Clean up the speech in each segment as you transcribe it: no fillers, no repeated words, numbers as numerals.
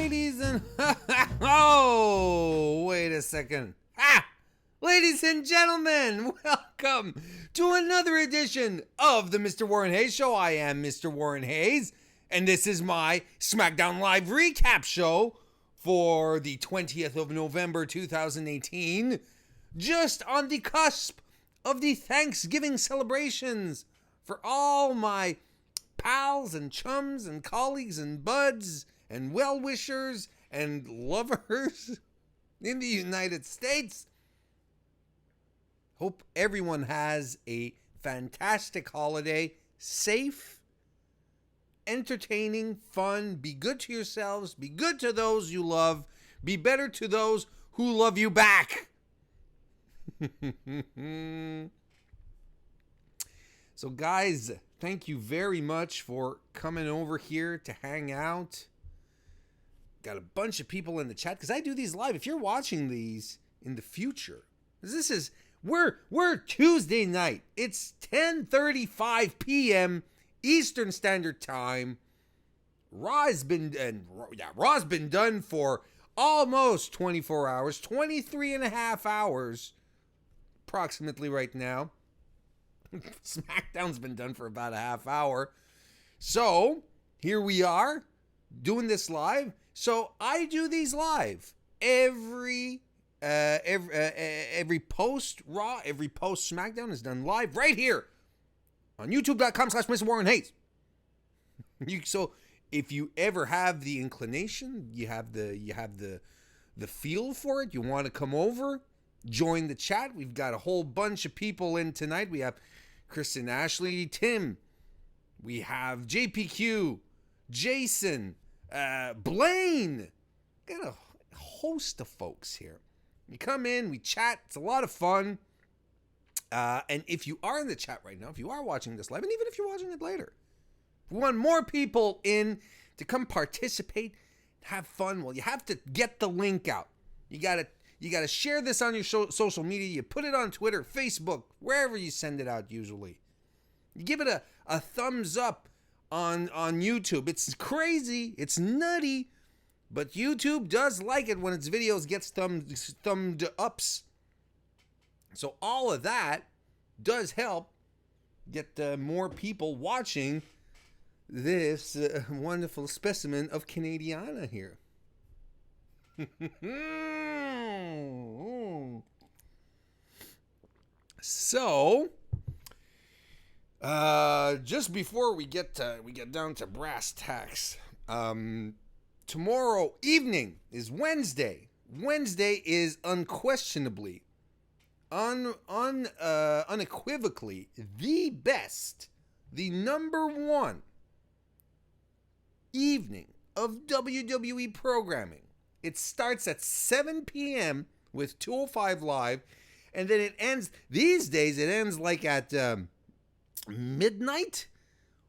ladies and oh, wait a second. Ladies and gentlemen, welcome to another edition of the Mr. Warren Hayes Show. I am Mr. Warren Hayes, and this is my SmackDown Live recap show for the 20th of November 2018, just on the cusp of the Thanksgiving celebrations for all my pals and chums and colleagues and buds and well-wishers and lovers in the United States. Hope everyone has a fantastic holiday, safe, entertaining, fun. Be good to yourselves, be good to those you love, be better to those who love you back. So guys, thank you very much for coming over here to hang out. Got a bunch of people in the chat because I do these live. If you're watching these in the future, we're Tuesday night. It's 10:35 p.m. Eastern Standard Time. Raw's been done for almost 24 hours, 23 and a half hours approximately right now. SmackDown's been done for about a half hour. So here we are doing this live. So I do these live every post Raw, every post SmackDown is done live right here on youtube.com/Mr. Warren Hayes. So if you ever have the inclination, you have the feel for it, you want to come over, join the chat. We've got a whole bunch of people in tonight. We have Kristen, Ashley, Tim. We have JPQ, Jason, Blaine. Got a host of folks here. You come in, we chat. It's a lot of fun. And if you are in the chat right now, if you are watching this live, and even if you're watching it later, if we want more people in to come participate, have fun, well, you have to get the link out. You gotta share this on your social media. You put it on Twitter, Facebook, wherever you send it out usually. You give it a thumbs up on YouTube. It's crazy. It's nutty. But YouTube does like it when its videos gets thumbed ups. So all of that does help get more people watching this wonderful specimen of Canadiana here. So, just before we get down to brass tacks, tomorrow evening is Wednesday. Wednesday is unquestionably, unequivocally the best, the number one evening of WWE programming. It starts at 7 p.m. with 205 Live, and then it ends, these days, it ends like at midnight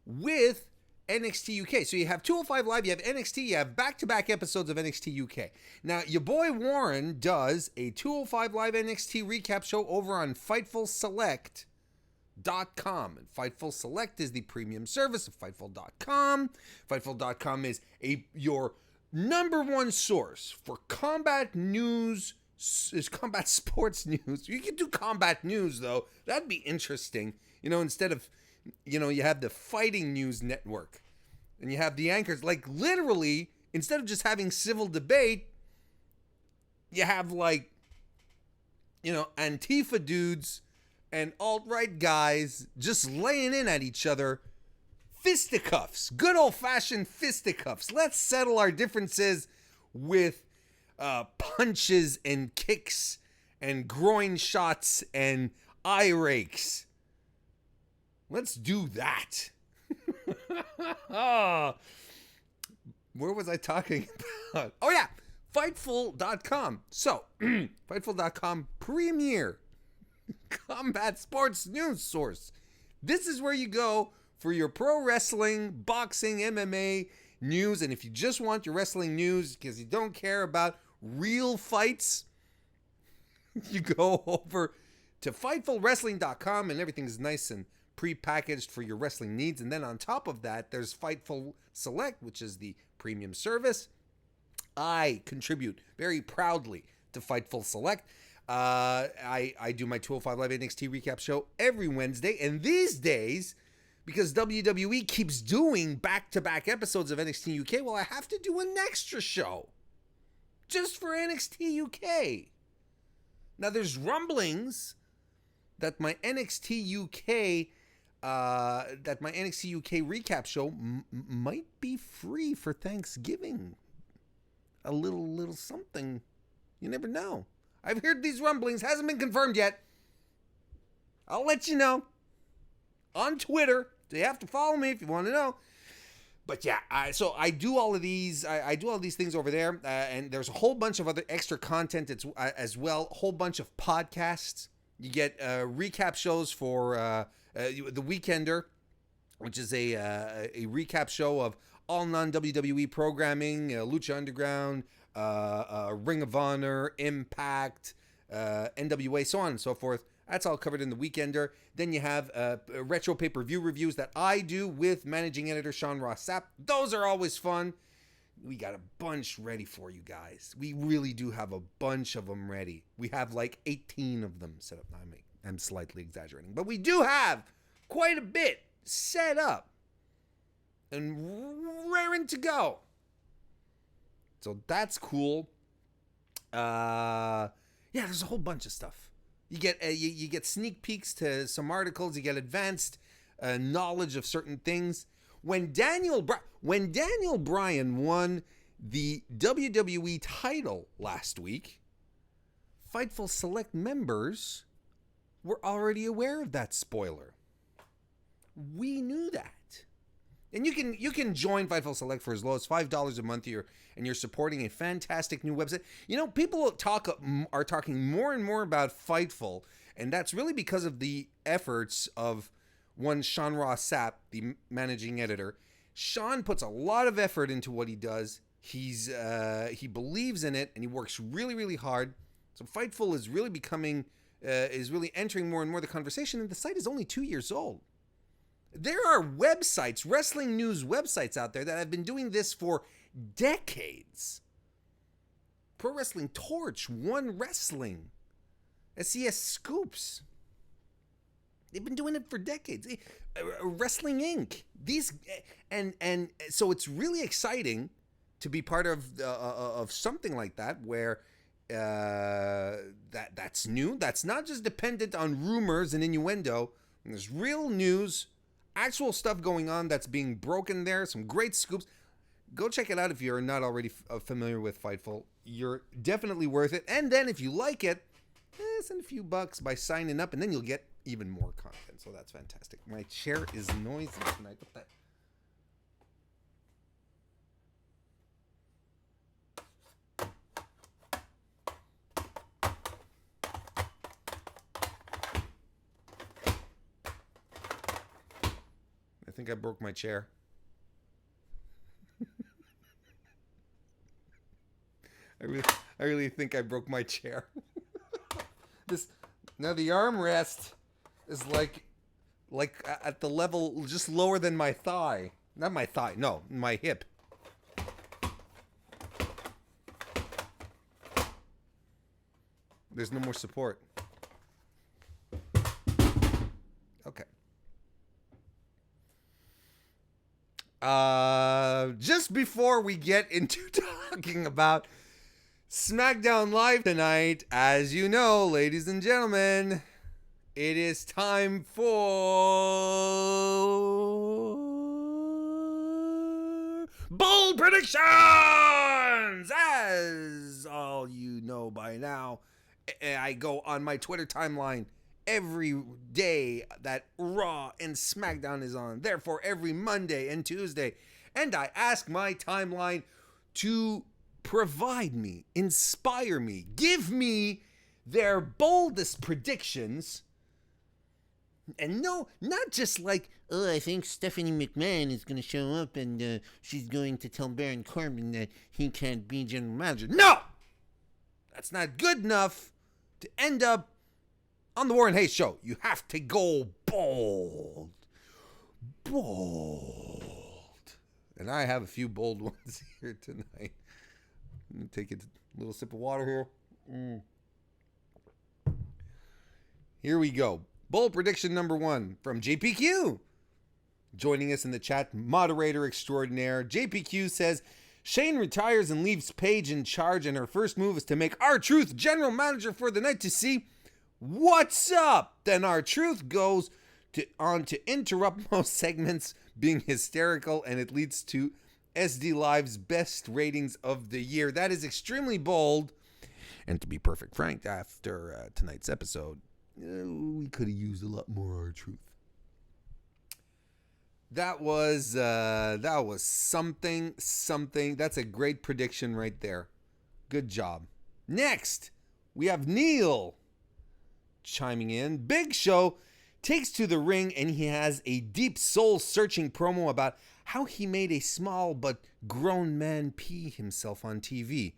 with NXT UK. So you have 205 Live, you have NXT, you have back-to-back episodes of NXT UK. Now, your boy Warren does a 205 Live NXT recap show over on FightfulSelect.com. And Fightful Select is the premium service of Fightful.com. Fightful.com is your number one source for combat news, is combat sports news. You can do combat news, though. That'd be interesting. Instead of, you have the Fighting News Network, and you have the anchors. Like, literally, instead of just having civil debate, you have, like, Antifa dudes and alt-right guys just laying in at each other. Fisticuffs. Good old-fashioned fisticuffs. Let's settle our differences with punches and kicks and groin shots and eye rakes. Let's do that. Where was I talking about? Oh, yeah. Fightful.com. So, Fightful.com premier combat sports news source. This is where you go for your pro wrestling, boxing, MMA news. And if you just want your wrestling news because you don't care about real fights, you go over to FightfulWrestling.com and everything's nice and pre-packaged for your wrestling needs. And then on top of that, there's Fightful Select, which is the premium service. I contribute very proudly to Fightful Select. I do my 205 Live NXT recap show every Wednesday, and these days, because WWE keeps doing back-to-back episodes of NXT UK, well, I have to do an extra show just for NXT UK. Now, there's rumblings that my NXT UK recap show might be free for Thanksgiving. A little something. You never know. I've heard these rumblings. Hasn't been confirmed yet. I'll let you know on Twitter. So you have to follow me if you want to know. But yeah, so I do all of these. I do all these things over there, and there's a whole bunch of other extra content as well. A whole bunch of podcasts. You get recap shows for the Weekender, which is a recap show of all non-WWE programming, Lucha Underground, Ring of Honor, Impact, NWA, so on and so forth. That's all covered in the Weekender. Then you have retro pay-per-view reviews that I do with managing editor Sean Ross Sapp. Those are always fun. We got a bunch ready for you guys. We really do have a bunch of them ready. We have like 18 of them set up. I'm slightly exaggerating. But we do have quite a bit set up and raring to go. So that's cool. Yeah, there's a whole bunch of stuff. You get you get sneak peeks to some articles. You get advanced knowledge of certain things. When Daniel Bryan won the WWE title last week, Fightful Select members were already aware of that spoiler. We knew that. And you can join Fightful Select for as low as $5 a month here, and you're supporting a fantastic new website. You know, people are talking more and more about Fightful, and that's really because of the efforts of one Sean Ross Sapp, the managing editor. Sean puts a lot of effort into what he does. He believes in it, and he works really, really hard. So Fightful is really really entering more and more the conversation, and the site is only 2 years old. There are websites, wrestling news websites out there that have been doing this for decades. Pro Wrestling Torch, One Wrestling, SES Scoops. They've been doing it for decades. Wrestling Inc. And so it's really exciting to be part of something like that where that's new. That's not just dependent on rumors and innuendo. And there's real news, actual stuff going on that's being broken there. Some great scoops. Go check it out if you're not already familiar with Fightful. You're definitely worth it. And then if you like it, send a few bucks by signing up, and then you'll get even more content. So that's fantastic. My chair is noisy tonight. What the? I think I broke my chair. I really think I broke my chair. Now the armrest is like at the level just lower than my thigh. Not my thigh, no, my hip. There's no more support. Okay. Just before we get into talking about SmackDown Live tonight, as you know, ladies and gentlemen, it is time for bold predictions. As all you know by now, I go on my Twitter timeline every day that Raw and SmackDown is on. Therefore, every Monday and Tuesday. And I ask my timeline to provide me, inspire me, give me their boldest predictions. And no, not just like, oh, I think Stephanie McMahon is going to show up and she's going to tell Baron Corbin that he can't be general manager. No! That's not good enough to end up on the Warren Hayes Show. You have to go bold. Bold. And I have a few bold ones here tonight. Take a little sip of water here. Here we go. Bold prediction number 1 from JPQ. Joining us in the chat, moderator extraordinaire. JPQ says, Shane retires and leaves Paige in charge, and her first move is to make R-Truth general manager for the night to see what's up. Then R-Truth goes on to interrupt most segments, being hysterical, and it leads to SD Live's best ratings of the year. That is extremely bold. And to be perfect frank, after tonight's episode, we could have used a lot more R-Truth. That was something. That's a great prediction right there. Good job. Next, we have Neil chiming in. Big Show takes to the ring, and he has a deep soul-searching promo about how he made a small but grown man pee himself on TV.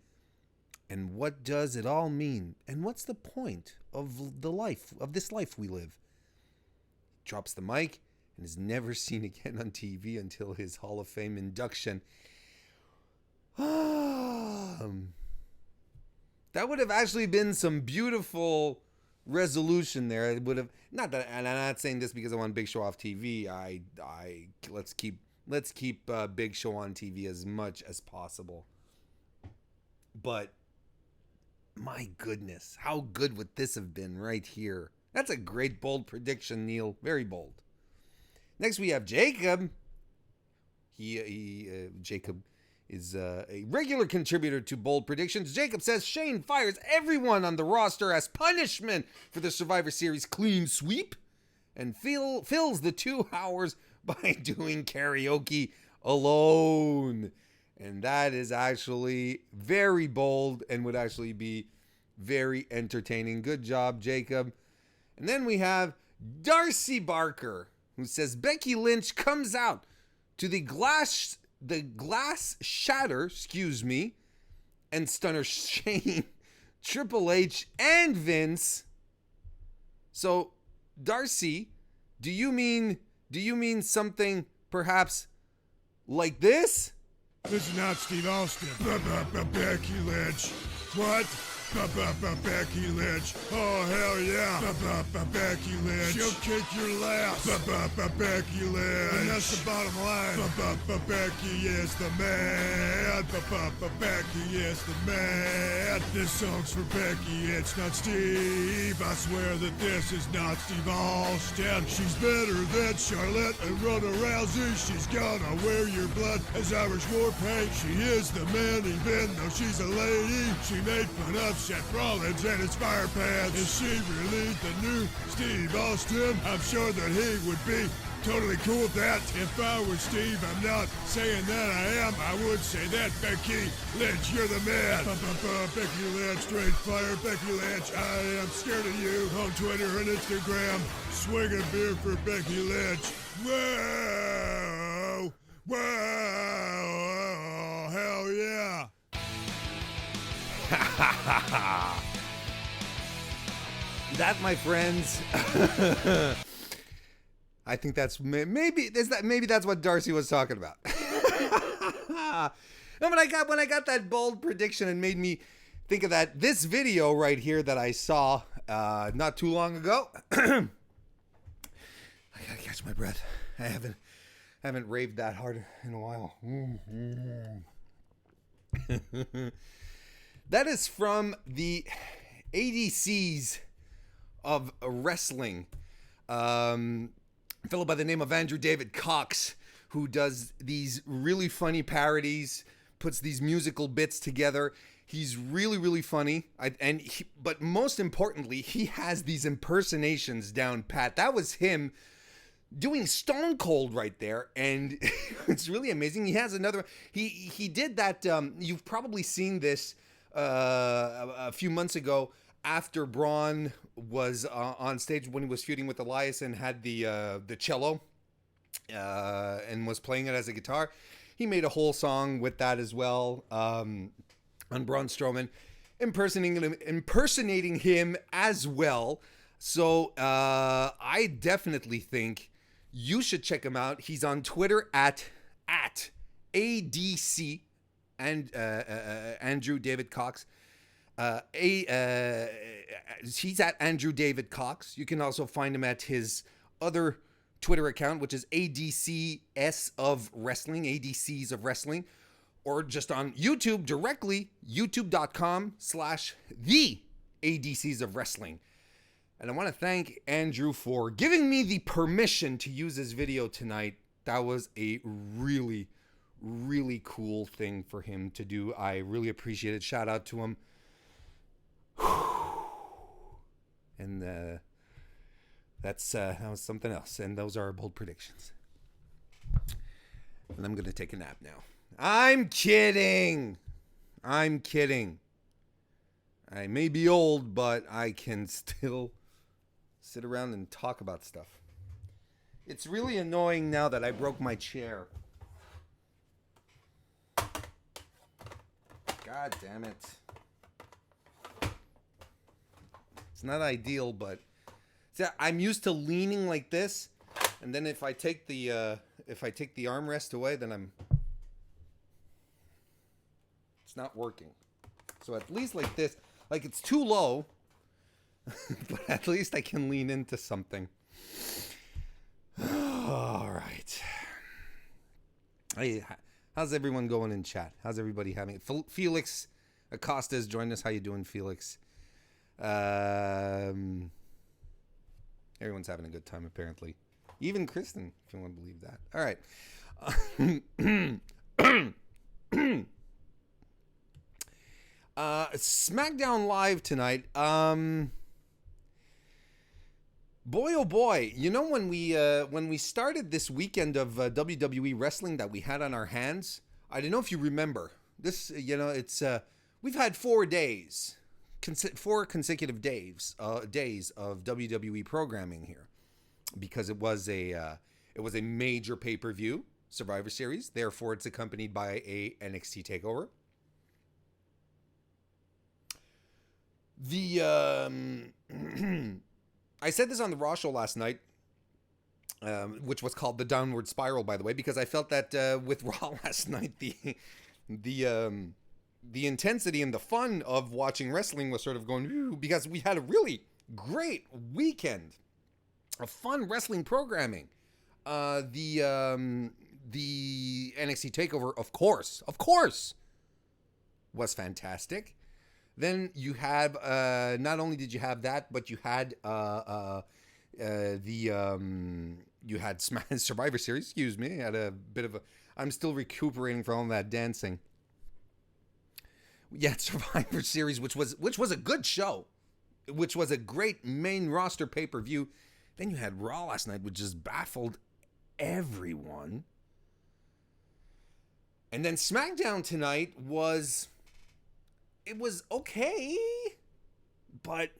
And what does it all mean? And what's the point of this life we live? Drops the mic and is never seen again on TV until his Hall of Fame induction. That would have actually been some beautiful resolution there. It would have, not that, and I'm not saying this because I want Big Show off TV. Let's keep Big Show on TV as much as possible. But my goodness, how good would this have been right here? That's a great bold prediction, Neil. Very bold. Next, we have Jacob. Jacob is a regular contributor to Bold Predictions. Jacob says Shane fires everyone on the roster as punishment for the Survivor Series clean sweep and fills the 2 hours by doing karaoke alone. And that is actually very bold and would actually be very entertaining. Good job, Jacob. And then we have Darcy Barker, who says Becky Lynch comes out to the glass shatter, and Stunner Shane, Triple H, and Vince. So, Darcy, do you mean something perhaps like this? This is not Steve Austin. Becky Lynch. What? Becky Lynch. Oh, hell yeah. Becky Lynch. She'll kick your laugh. Becky Lynch. And that's the bottom line. Becky is the man. Becky is the man. This song's for Becky. It's not Steve. I swear that this is not Steve Austin. She's better than Charlotte and Ronda Rousey. She's gonna wear your blood as Irish war paint. She is the man even though she's a lady. She made fun of Seth Rollins and his fire pants. If she really the new Steve Austin, I'm sure that he would be totally cool with that. If I was Steve, I'm not saying that I am. I would say that, Becky Lynch, you're the man. Becky Lynch, straight fire. Becky Lynch, I am scared of you. On Twitter and Instagram, swing a beer for Becky Lynch. Whoa, whoa, hell yeah. That, my friends, I think that's maybe that's what Darcy was talking about. And when I got that bold prediction, it made me think of this video right here that I saw not too long ago. I gotta catch my breath. I haven't raved that hard in a while. That is from the ADCs of wrestling. A fellow by the name of Andrew David Cox, who does these really funny parodies, puts these musical bits together. He's really, really funny. But most importantly, he has these impersonations down pat. That was him doing Stone Cold right there, and it's really amazing. He has another. He did that. You've probably seen this a few months ago after Braun was on stage when he was feuding with Elias and had the cello and was playing it as a guitar. He made a whole song with that as well on Braun Strowman, impersonating him as well. So I definitely think you should check him out. He's on Twitter at ADC and Andrew David Cox. He's at Andrew David Cox. You can also find him at his other Twitter account, which is ADCS of Wrestling, ADCs of Wrestling, or just on YouTube directly, youtube.com/the ADCs of Wrestling. And I want to thank Andrew for giving me the permission to use his video tonight. That was a really, really cool thing for him to do. I really appreciate it. Shout out to him. And that was something else. And those are our bold predictions. And I'm going to take a nap now. I'm kidding. I may be old, but I can still sit around and talk about stuff. It's really annoying now that I broke my chair. God damn it. It's not ideal, but see, I'm used to leaning like this, and then if I take the armrest away, then it's not working. So at least like this, like it's too low, but at least I can lean into something. All right. Hey, how's everyone going in chat? How's everybody having it? Felix Acosta has joined us. How you doing, Felix? Everyone's having a good time, apparently. Even Kristen, if you want to believe that. All right. SmackDown Live tonight. Boy, oh boy. You know, when we started this weekend of WWE wrestling that we had on our hands, I don't know if you remember. This, it's we've had 4 days. 4 consecutive days of WWE programming here, because it was a major pay-per-view, Survivor Series. Therefore, it's accompanied by a NXT takeover. I said this on the Raw show last night, which was called the Downward Spiral, by the way, because I felt that with Raw last night, the intensity and the fun of watching wrestling was sort of going, because we had a really great weekend of fun wrestling programming. The NXT takeover, of course, was fantastic. Then you have not only did you have that, but you had you had Survivor Series. Excuse me, I had a bit of a. I'm still recuperating from all that dancing. Yeah, Survivor Series, which was a good show, which was a great main roster pay-per-view. Then you had Raw last night, which just baffled everyone. And then SmackDown tonight was okay, but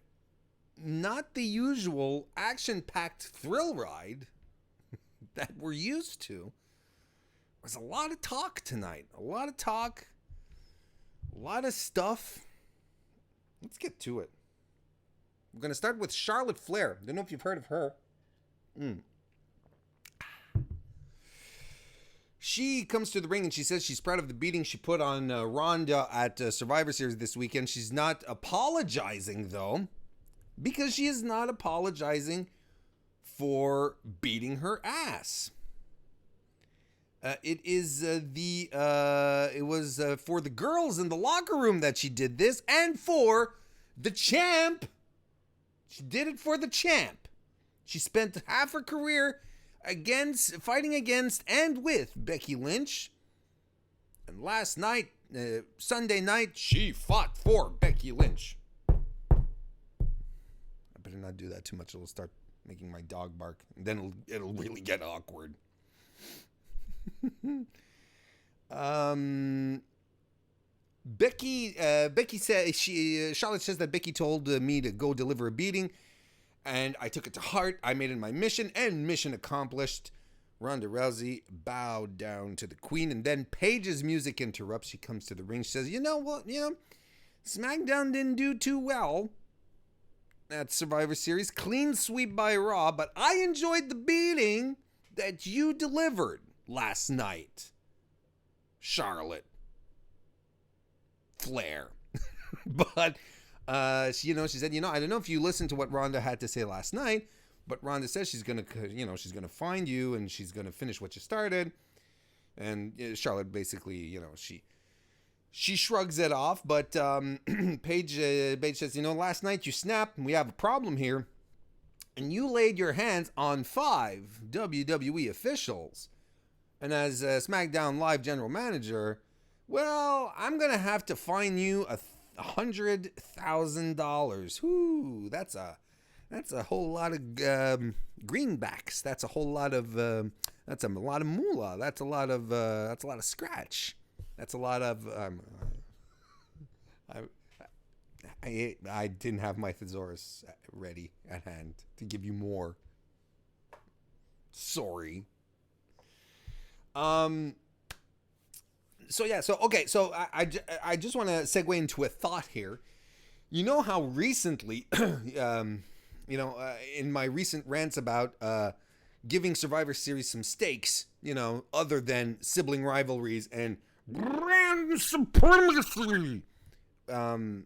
not the usual action-packed thrill ride that we're used to. There's a lot of talk tonight. A lot of talk. A lot of stuff. Let's get to it. We're going to start with Charlotte Flair. Don't know if you've heard of her. She comes to the ring and she says she's proud of the beating she put on Ronda at Survivor Series this weekend. She's not apologizing, though, because she is not apologizing for beating her ass. It was for the girls in the locker room that she did this, and for the champ. She did it for the champ. She spent half her career fighting against and with Becky Lynch. And last night, Sunday night, she fought for Becky Lynch. I better not do that too much. It'll start making my dog bark. And then it'll really get awkward. Becky said Charlotte says that Becky told me to go deliver a beating, and I took it to heart. I made it my mission, and mission accomplished. Ronda Rousey bowed down to the queen, and then Paige's music interrupts. She comes to the ring. She says, "You know what? SmackDown didn't do too well at Survivor Series. Clean sweep by Raw, but I enjoyed the beating that you delivered last night, Charlotte." Flair. But she said, I don't know if you listened to what Rhonda had to say last night, but Rhonda says she's gonna find you and she's gonna finish what you started. And Charlotte basically, she shrugs it off. But Paige says, last night you snapped and we have a problem here. And you laid your hands on 5 WWE officials. And as SmackDown Live general manager, well, I'm going to have to fine you $100,000. Whoo, that's a whole lot of greenbacks. That's a whole lot of moolah. That's a lot of scratch. That's a lot of I didn't have my thesaurus ready at hand to give you more. Sorry. So I just want to segue into a thought here. You know how recently, in my recent rants about giving Survivor Series some stakes, other than sibling rivalries and brand supremacy. I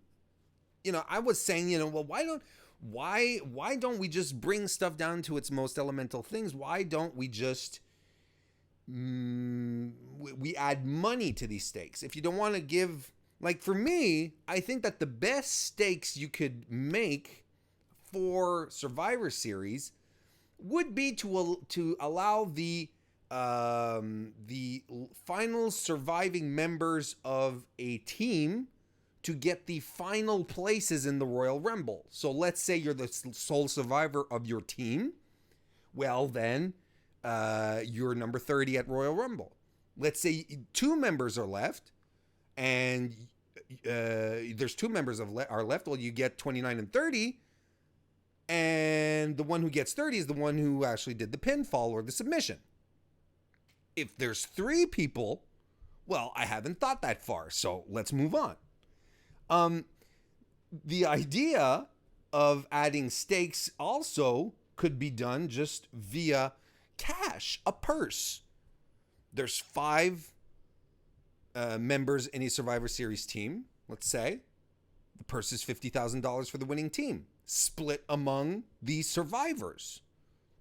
was saying, well, why don't we just bring stuff down to its most elemental things? Why don't we just we add money to these stakes? If you don't want to give, like, for me, I think that the best stakes you could make for Survivor Series would be to allow the final surviving members of a team to get the final places in the Royal Rumble. So let's say you're the sole survivor of your team. Well, then you're number 30 at Royal Rumble. Let's say 2 members are left, and there's 2 members are left. Well, you get 29 and 30, and the one who gets 30 is the one who actually did the pinfall or the submission. If there's 3 people, well, I haven't thought that far, so let's move on. The idea of adding stakes also could be done just via cash, a purse. There's 5 members in a Survivor Series team, let's say. The purse is $50,000 for the winning team, split among the survivors.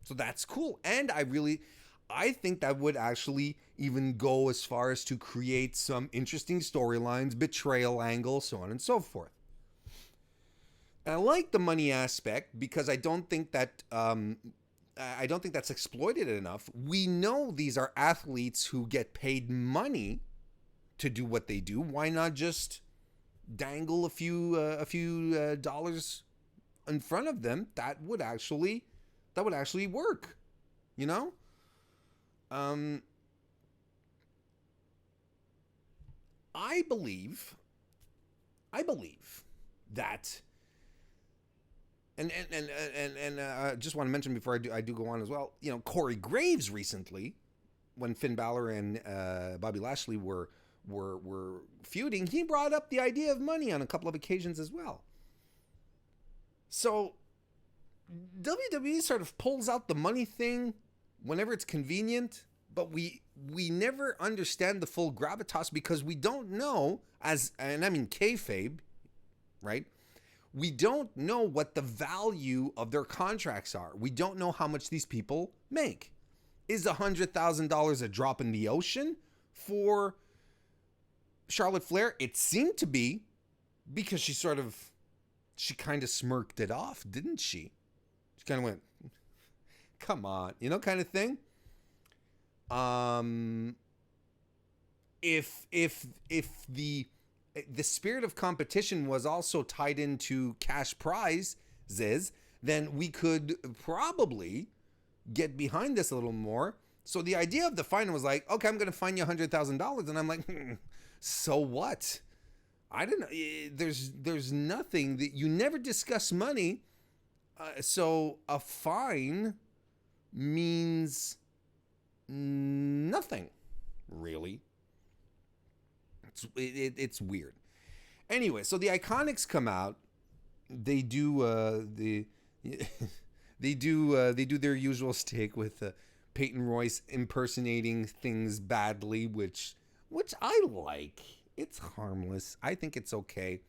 So that's cool. And I think that would actually even go as far as to create some interesting storylines, betrayal angle, so on and so forth. And I like the money aspect because I don't think that's exploited enough. We know these are athletes who get paid money to do what they do. Why not just dangle a few dollars in front of them? That would actually work, I believe that, and I just want to mention before I do go on as well. Corey Graves recently, when Finn Balor and Bobby Lashley were feuding, he brought up the idea of money on a couple of occasions as well. So WWE sort of pulls out the money thing whenever it's convenient, but we never understand the full gravitas because we don't know, and I mean kayfabe, right? We don't know what the value of their contracts are. We don't know how much these people make. Is $100,000 a drop in the ocean for Charlotte Flair? It seemed to be, because she kind of smirked it off, didn't she? She kind of went, come on, kind of thing. If the spirit of competition was also tied into cash prizes, then we could probably get behind this a little more. So the idea of the fine was like, okay, I'm going to fine you $100,000. And I'm like, so what? I don't know. There's nothing that you never discuss money. So a fine means nothing, really. It's weird. Anyway, so the Iconics come out. They do they do their usual stick with Peyton Royce impersonating things badly, which I like. It's harmless. I think it's okay.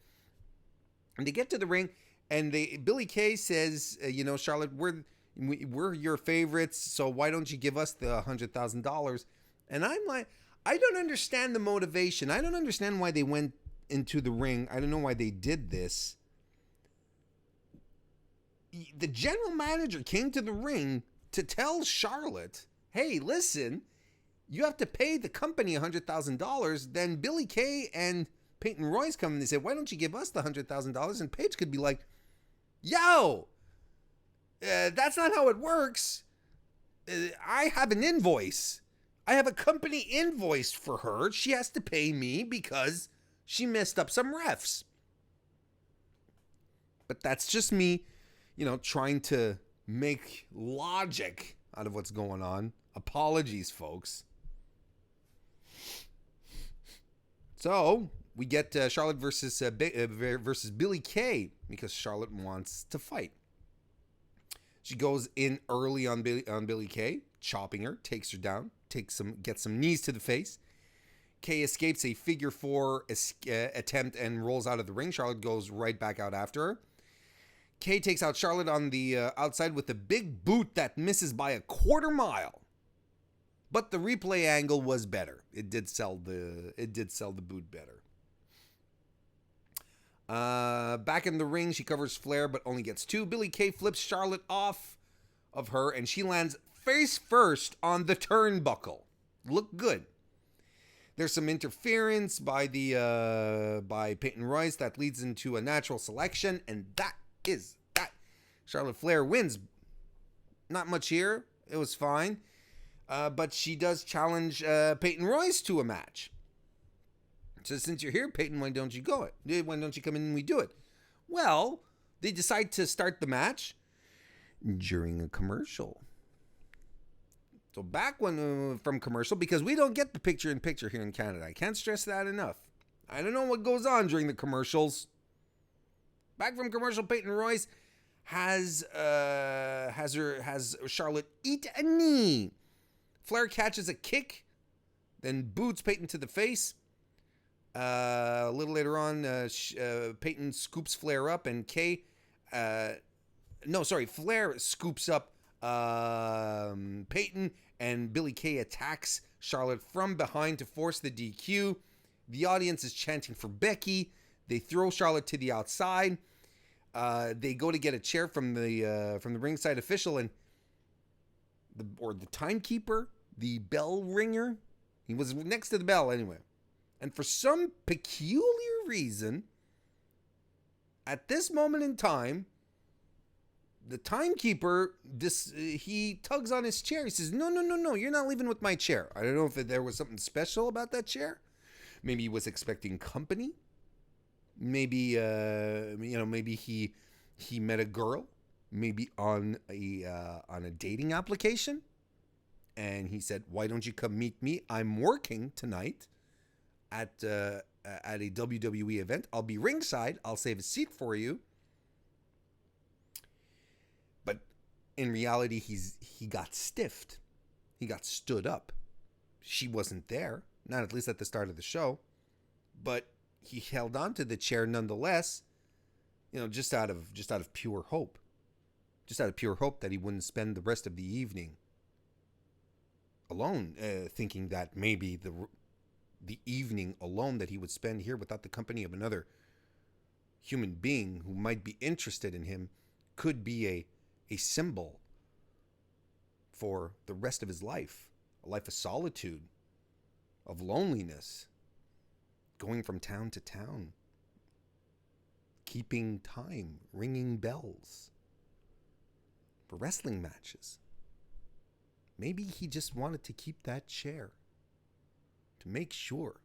And they get to the ring, and Billy Kay says, Charlotte, we're your favorites, so why don't you give us the $100,000? And I'm like, I don't understand the motivation. I don't understand why they went into the ring. I don't know why they did this. The general manager came to the ring to tell Charlotte, hey, listen, you have to pay the company $100,000. Then Billy Kay and Peyton Royce come and they say, why don't you give us the $100,000? And Paige could be like, yo, that's not how it works. I have an invoice. I have a company invoice for her. She has to pay me because she messed up some refs. But that's just me, trying to make logic out of what's going on. Apologies, folks. So we get Charlotte versus Billy Kay because Charlotte wants to fight. She goes in early on Billy Kay, chopping her, takes her down, gets some knees to the face. Kay escapes a figure four attempt and rolls out of the ring. Charlotte goes right back out after her. Kay takes out Charlotte on the outside with a big boot that misses by a quarter mile. But the replay angle was better. It did sell the boot better. Back in the ring, she covers Flair, but only gets two. Billy Kay flips Charlotte off of her, and she lands face first on the turnbuckle. Look good. There's some interference by Peyton Royce that leads into a natural selection, and that is that. Charlotte Flair wins. Not much here. It was fine. But she does challenge Peyton Royce to a match. So since you're here, Peyton, why don't you go it? Why don't you come in and we do it? Well, they decide to start the match during a commercial. So back from commercial, because we don't get the picture-in-picture here in Canada. I can't stress that enough. I don't know what goes on during the commercials. Back from commercial, Peyton Royce has Charlotte eat a knee. Flair catches a kick, then boots Peyton to the face. A little later on, Peyton scoops Flair up, and Flair scoops up Peyton, and Billy Kay attacks Charlotte from behind to force the DQ. The audience is chanting for Becky. They throw Charlotte to the outside. They go to get a chair from the ringside official, and the timekeeper, the bell ringer. He was next to the bell anyway. And for some peculiar reason, at this moment in time, the timekeeper, he tugs on his chair. He says, no, you're not leaving with my chair. I don't know if there was something special about that chair. Maybe he was expecting company. Maybe, maybe he met a girl. Maybe on a dating application. And he said, why don't you come meet me? I'm working tonight at a WWE event. I'll be ringside. I'll save a seat for you. But in reality, he got stiffed. He got stood up. She wasn't there, not at least at the start of the show. But he held on to the chair nonetheless, just out of pure hope. Just out of pure hope that he wouldn't spend the rest of the evening alone, thinking that maybe the evening alone that he would spend here without the company of another human being who might be interested in him could be a symbol for the rest of his life, a life of solitude, of loneliness, going from town to town, keeping time, ringing bells for wrestling matches. Maybe he just wanted to keep that chair to make sure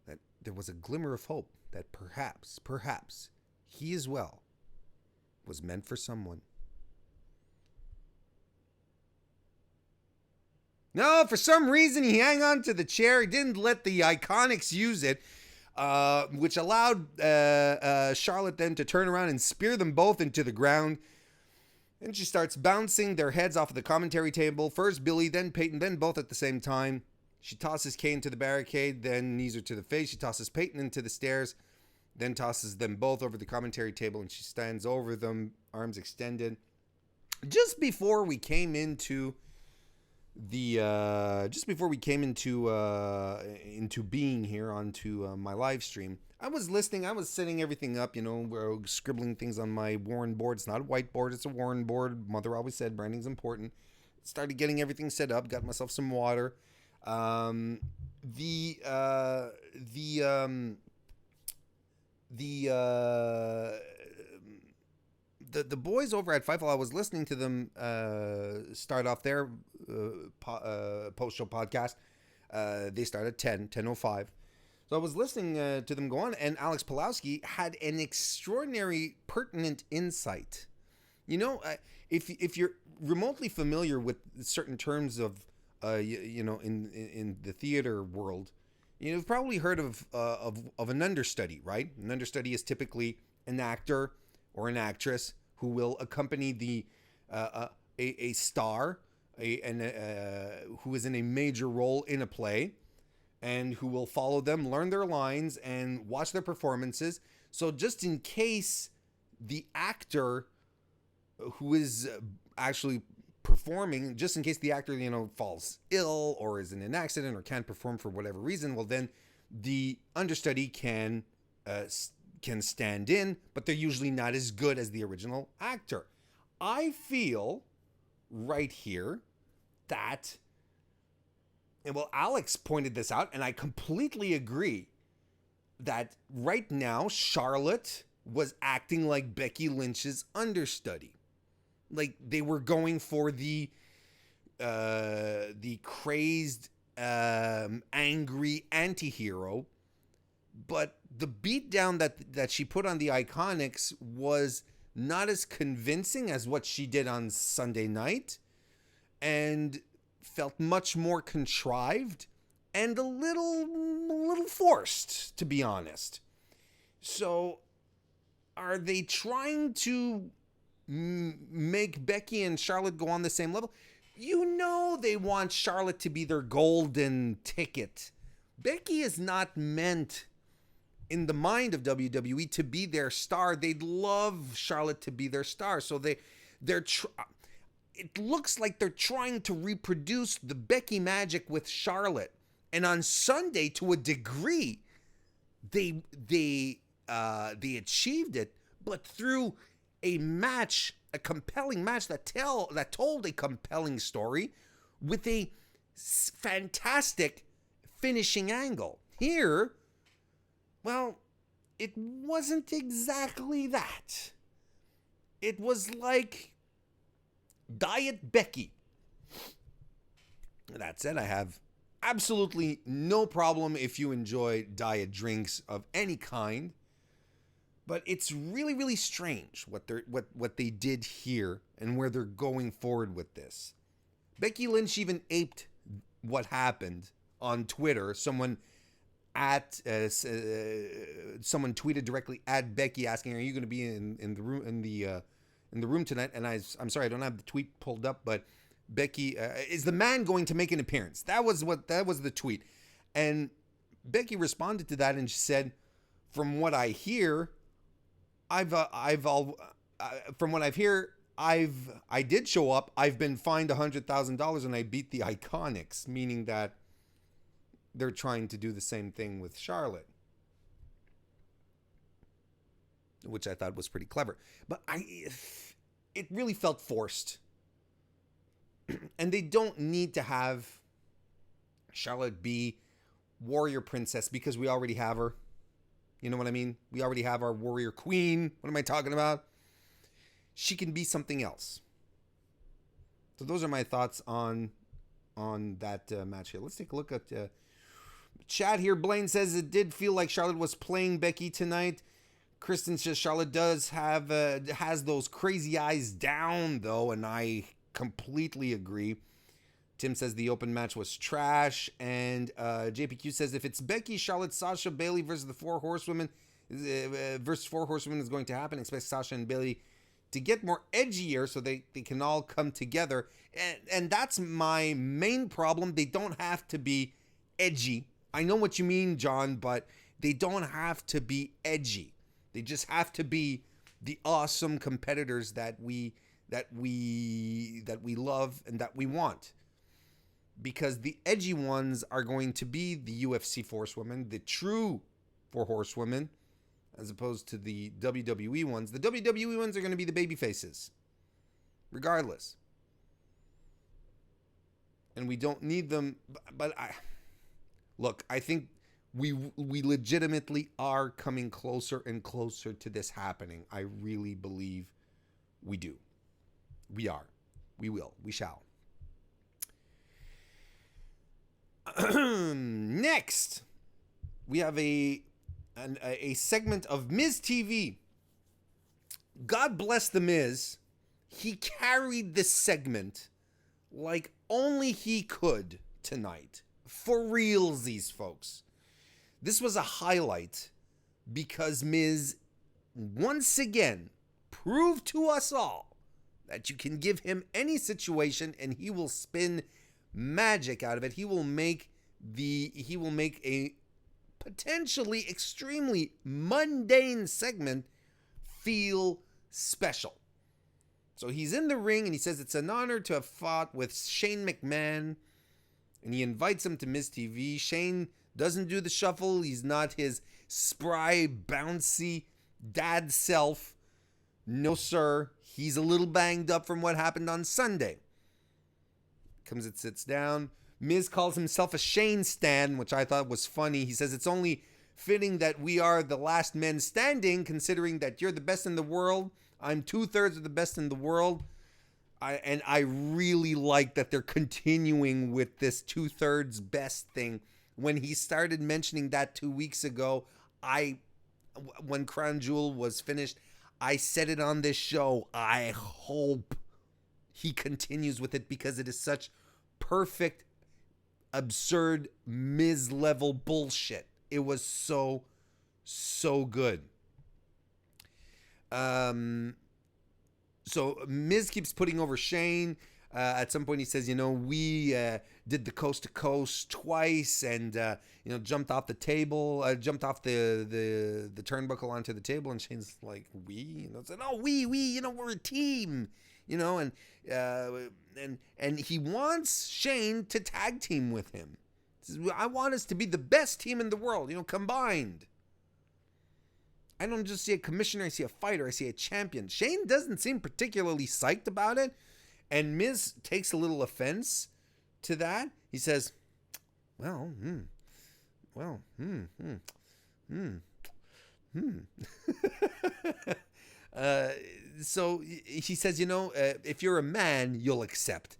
that there was a glimmer of hope that perhaps he as well was meant for someone. No, for some reason he hung on to the chair. He didn't let the Iconics use it, which allowed Charlotte then to turn around and spear them both into the ground. And she starts bouncing their heads off of the commentary table. First Billy, then Peyton, then both at the same time. She tosses Kay into the barricade, then knees her to the face. She tosses Peyton into the stairs, then tosses them both over the commentary table, and she stands over them, arms extended. Just before we came into into being here onto my live stream, I was listening. I was setting everything up, scribbling things on my Warren board. It's not a whiteboard, it's a Warren board. Mother always said branding's important. Started getting everything set up. Got myself some water. The boys over at Fightful, I was listening to them start off their post-show podcast. They start at 10:05. So I was listening to them go on, and Alex Pulowski had an extraordinary, pertinent insight. If you're remotely familiar with certain terms of, in the theater world, you've probably heard of an understudy, right? An understudy is typically an actor or an actress who will accompany a star, who is in a major role in a play, and who will follow them, learn their lines, and watch their performances. So just in case the actor who is actually performing, just in case the actor, falls ill or is in an accident or can't perform for whatever reason, well, then the understudy can stand in, but they're usually not as good as the original actor. I feel right here that, and well, Alex pointed this out, and I completely agree, that right now Charlotte was acting like Becky Lynch's understudy. Like they were going for the crazed, angry anti-hero, but the beatdown that she put on the Iconics was not as convincing as what she did on Sunday night, and felt much more contrived and a little forced, to be honest. So, are they trying to make Becky and Charlotte go on the same level? They want Charlotte to be their golden ticket. Becky is not meant, in the mind of WWE, to be their star. They'd love Charlotte to be their star. So it looks like they're trying to reproduce the Becky magic with Charlotte. And on Sunday, to a degree, they achieved it, but through a compelling match that told a compelling story with a fantastic finishing angle. Here, well, it wasn't exactly that. It was like Diet Becky. That said, I have absolutely no problem if you enjoy diet drinks of any kind, but it's really, really strange what they did here and where they're going forward with this. Becky Lynch even aped what happened on Twitter. Someone tweeted directly at Becky asking, "Are you going to be in the room tonight?" And I'm sorry, I don't have the tweet pulled up, but Becky, is the man going to make an appearance? That was the tweet. And Becky responded to that and she said, from what I hear, I did show up. I've been fined $100,000 and I beat the Iconics, meaning that they're trying to do the same thing with Charlotte, which I thought was pretty clever. But it really felt forced. And they don't need to have Charlotte be warrior princess because we already have her. You know what I mean? We already have our warrior queen. What am I talking about? She can be something else. So those are my thoughts on that match here. Let's take a look at chat here. Blaine says it did feel like Charlotte was playing Becky tonight. Kristen says Charlotte has those crazy eyes down though, and I completely agree. Tim says the open match was trash, and JPQ says if it's Becky, Charlotte, Sasha, Bayley versus the Four Horsewomen is going to happen. Expect Sasha and Bayley to get more edgier so they can all come together, and that's my main problem. They don't have to be edgy. I know what you mean, John, but they don't have to be edgy. They just have to be the awesome competitors that we love and that we want. Because the edgy ones are going to be the UFC horsewomen, the true four horsewomen, as opposed to the WWE ones. The WWE ones are going to be the baby faces, regardless. And we don't need them. But I think we legitimately are coming closer and closer to this happening. I really believe we do. We are. We will. We shall. Next, we have a segment of Miz TV. God bless the Miz. He carried this segment like only he could tonight. For realsies, folks. This was a highlight because Miz once again proved to us all that you can give him any situation and he will spin magic out of it. He will make a potentially extremely mundane segment feel special. So he's in the ring and he says it's an honor to have fought with Shane McMahon, and he invites him to Miz TV. Shane doesn't do the shuffle. He's not his spry, bouncy dad self. No, sir. He's a little banged up from what happened on Sunday. Comes and sits down. Miz calls himself a Shane stan, which I thought was funny. He says it's only fitting that we are the last men standing, considering that you're the best in the world. I'm 2/3 of the best in the world. I really like that they're continuing with this 2/3 best thing. When he started mentioning that 2 weeks ago, when Crown Jewel was finished, I said it on this show. I hope he continues with it because it is such perfect, absurd, Miz level bullshit. It was so good. So Miz keeps putting over Shane. At some point he says, we did the coast to coast twice and, jumped off the table, jumped off the turnbuckle onto the table. And Shane's like, we? Said, oh, we, we're a team, and he wants Shane to tag team with him. He says, I want us to be the best team in the world, combined. I don't just see a commissioner, I see a fighter, I see a champion. Shane doesn't seem particularly psyched about it. And Miz takes a little offense to that. He says, So he says, if you're a man, you'll accept.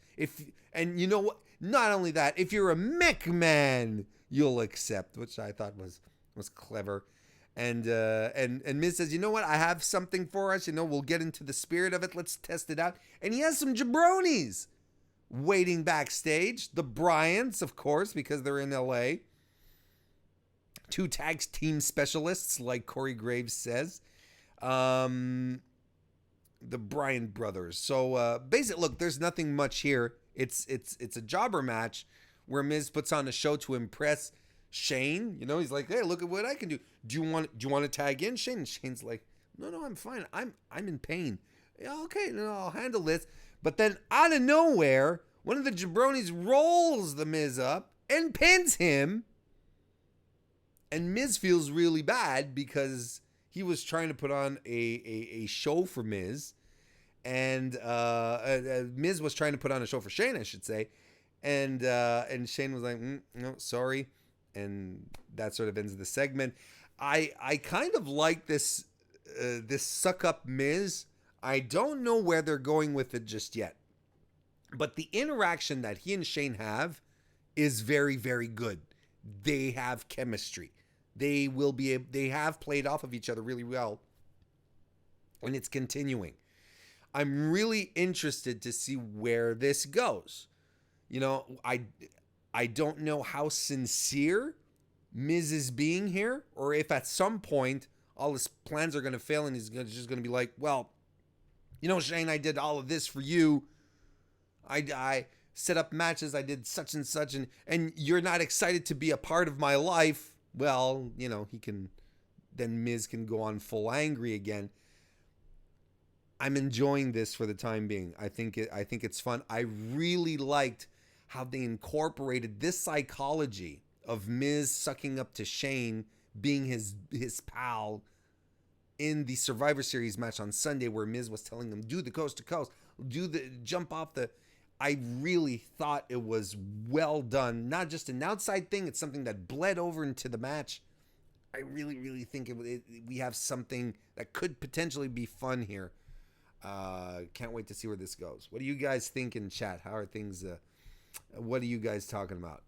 And you know what? Not only that, if you're a McMahon, you'll accept, which I thought was clever. And Miz says, you know what? I have something for us. We'll get into the spirit of it. Let's test it out. And he has some jabronis waiting backstage. The Bryants, of course, because they're in LA. 2 tag team specialists, like Corey Graves says. The Bryant brothers. So basically, look, there's nothing much here. It's a jobber match where Miz puts on a show to impress Shane. He's like, hey, look at what I can do. Do you want to tag in, Shane? And Shane's like, no, I'm fine. I'm in pain. Yeah, okay, no, I'll handle this. But then out of nowhere, one of the jabronis rolls the Miz up and pins him. And Miz feels really bad because he was trying to put on a show for Miz. And Miz was trying to put on a show for Shane, I should say. And Shane was like, no, sorry. And that sort of ends the segment. I kind of like this suck up Miz. I don't know where they're going with it just yet. But the interaction that he and Shane have is very, very good. They have chemistry. They have played off of each other really well. And it's continuing. I'm really interested to see where this goes. I don't know how sincere Miz is being here, or if at some point all his plans are going to fail and he's just going to be like, well, Shane, I did all of this for you. set up matches. I did such and such, and you're not excited to be a part of my life. Well, then Miz can go on full angry again. I'm enjoying this for the time being. I think it's fun. I really liked how they incorporated this psychology of Miz sucking up to Shane, being his pal, in the Survivor Series match on Sunday, where Miz was telling him, do the coast to coast, do the jump off the... I really thought it was well done. Not just an outside thing, it's something that bled over into the match. I really, really think we have something that could potentially be fun here. Can't wait to see where this goes. What do you guys think in chat? How are things? What are you guys talking about?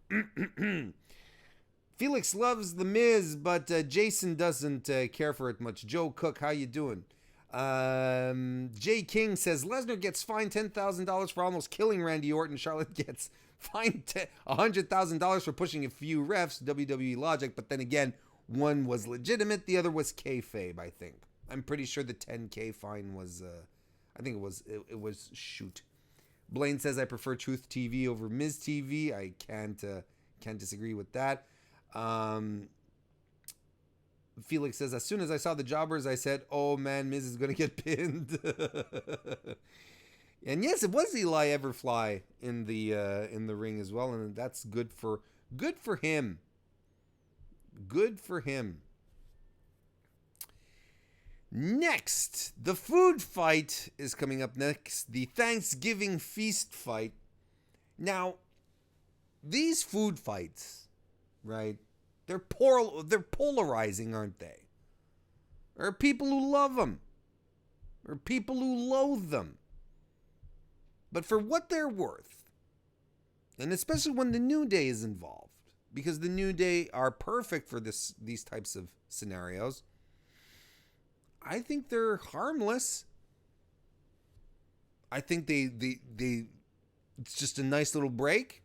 Felix loves the Miz, but Jason doesn't care for it much. Joe Cook, how you doing? Jay King says Lesnar gets fined $10,000 for almost killing Randy Orton. Charlotte gets fined $100,000 for pushing a few refs. WWE logic, but then again, one was legitimate, the other was kayfabe. I think. I'm pretty sure the 10K fine was. I think it was shoot. Blaine says I prefer Truth TV over Miz TV. I can't disagree with that. Felix says as soon as I saw the jobbers, I said, "Oh man, Miz is gonna get pinned." And yes, it was Eli Everfly in the ring as well, and that's good for him. Good for him. Next, the food fight is coming up next. The Thanksgiving feast fight. Now, these food fights, right? They're polarizing, aren't they? There are people who love them. There are people who loathe them. But for what they're worth, and especially when the New Day is involved, because the New Day are perfect for these types of scenarios, I think they're harmless. I think it's just a nice little break.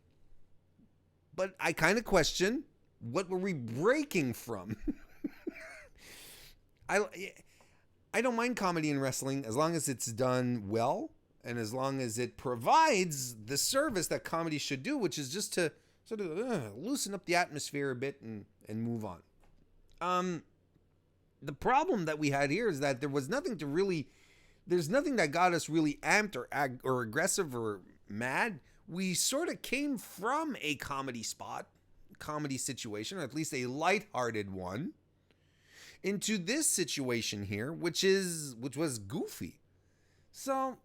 But I kind of question, what were we breaking from? I don't mind comedy in wrestling as long as it's done well and as long as it provides the service that comedy should do, which is just to sort of loosen up the atmosphere a bit and move on. The problem that we had here is that there's nothing that got us really amped or aggressive or mad. We sort of came from a comedy situation, or at least a lighthearted one, into this situation here, which was goofy. So,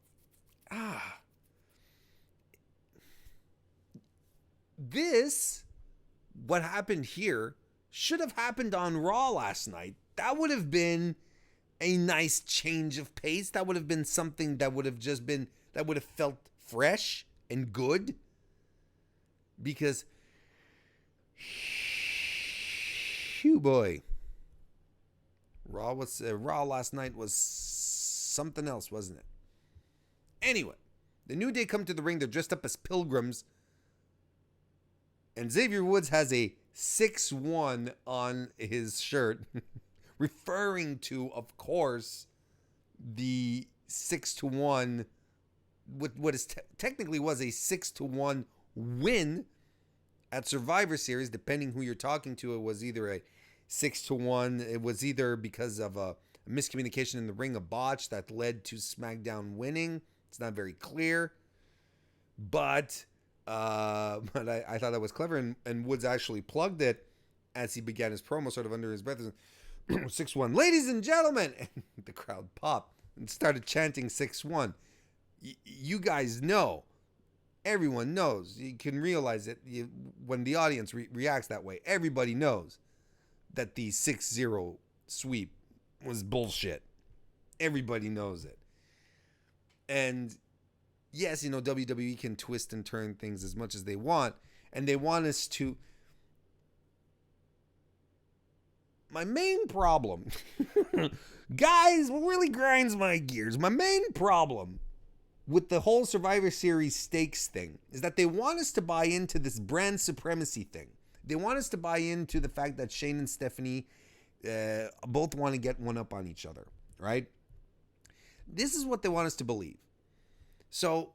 what happened here should have happened on Raw last night. That would have been a nice change of pace. That would have been something that would have felt fresh and good. Because, phew boy, Raw last night was something else, wasn't it? Anyway, the New Day come to the ring. They're dressed up as pilgrims. And Xavier Woods has a 6-1 on his shirt. Referring to, of course, the 6-1, what is technically was a 6-1 win at Survivor Series. Depending who you're talking to, it was either a 6-1. It was either because of a miscommunication in the ring, a botch that led to SmackDown winning. It's not very clear, but I thought that was clever, and Woods actually plugged it as he began his promo, sort of under his breath. 6-1, ladies and gentlemen, and the crowd popped and started chanting 6-1. You guys know, everyone knows, you can realize it when the audience reacts that way. Everybody knows that the 6-0 sweep was bullshit. Everybody knows it. And yes, WWE can twist and turn things as much as they want, and they want us to. My main problem, guys, what really grinds my gears, my main problem with the whole Survivor Series stakes thing is that they want us to buy into this brand supremacy thing. They want us to buy into the fact that Shane and Stephanie both want to get one up on each other, right? This is what they want us to believe. So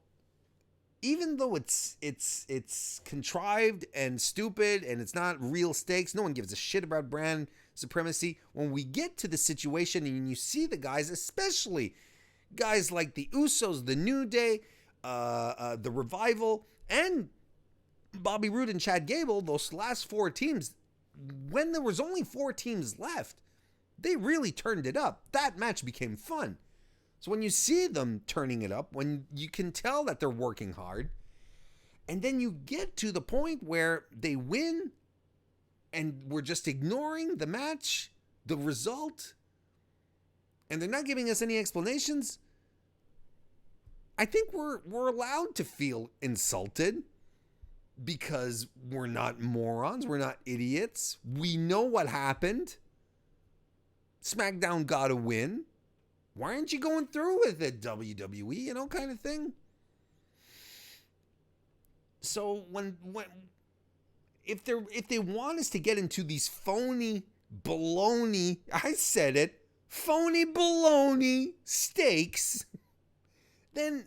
even though it's contrived and stupid and it's not real stakes, no one gives a shit about brand supremacy. When we get to the situation and you see the guys, especially guys like the Usos, the New Day, the Revival, and Bobby Roode and Chad Gable, those last 4 teams, when there was only 4 teams left, they really turned it up. That match became fun. So when you see them turning it up, when you can tell that they're working hard, and then you get to the point where they win and we're just ignoring the match, the result, and they're not giving us any explanations, I think we're allowed to feel insulted because we're not morons, we're not idiots. We know what happened. SmackDown got a win. Why aren't you going through with it, WWE? You know, kind of thing. So if they want us to get into these phony baloney, I said it, phony baloney stakes, then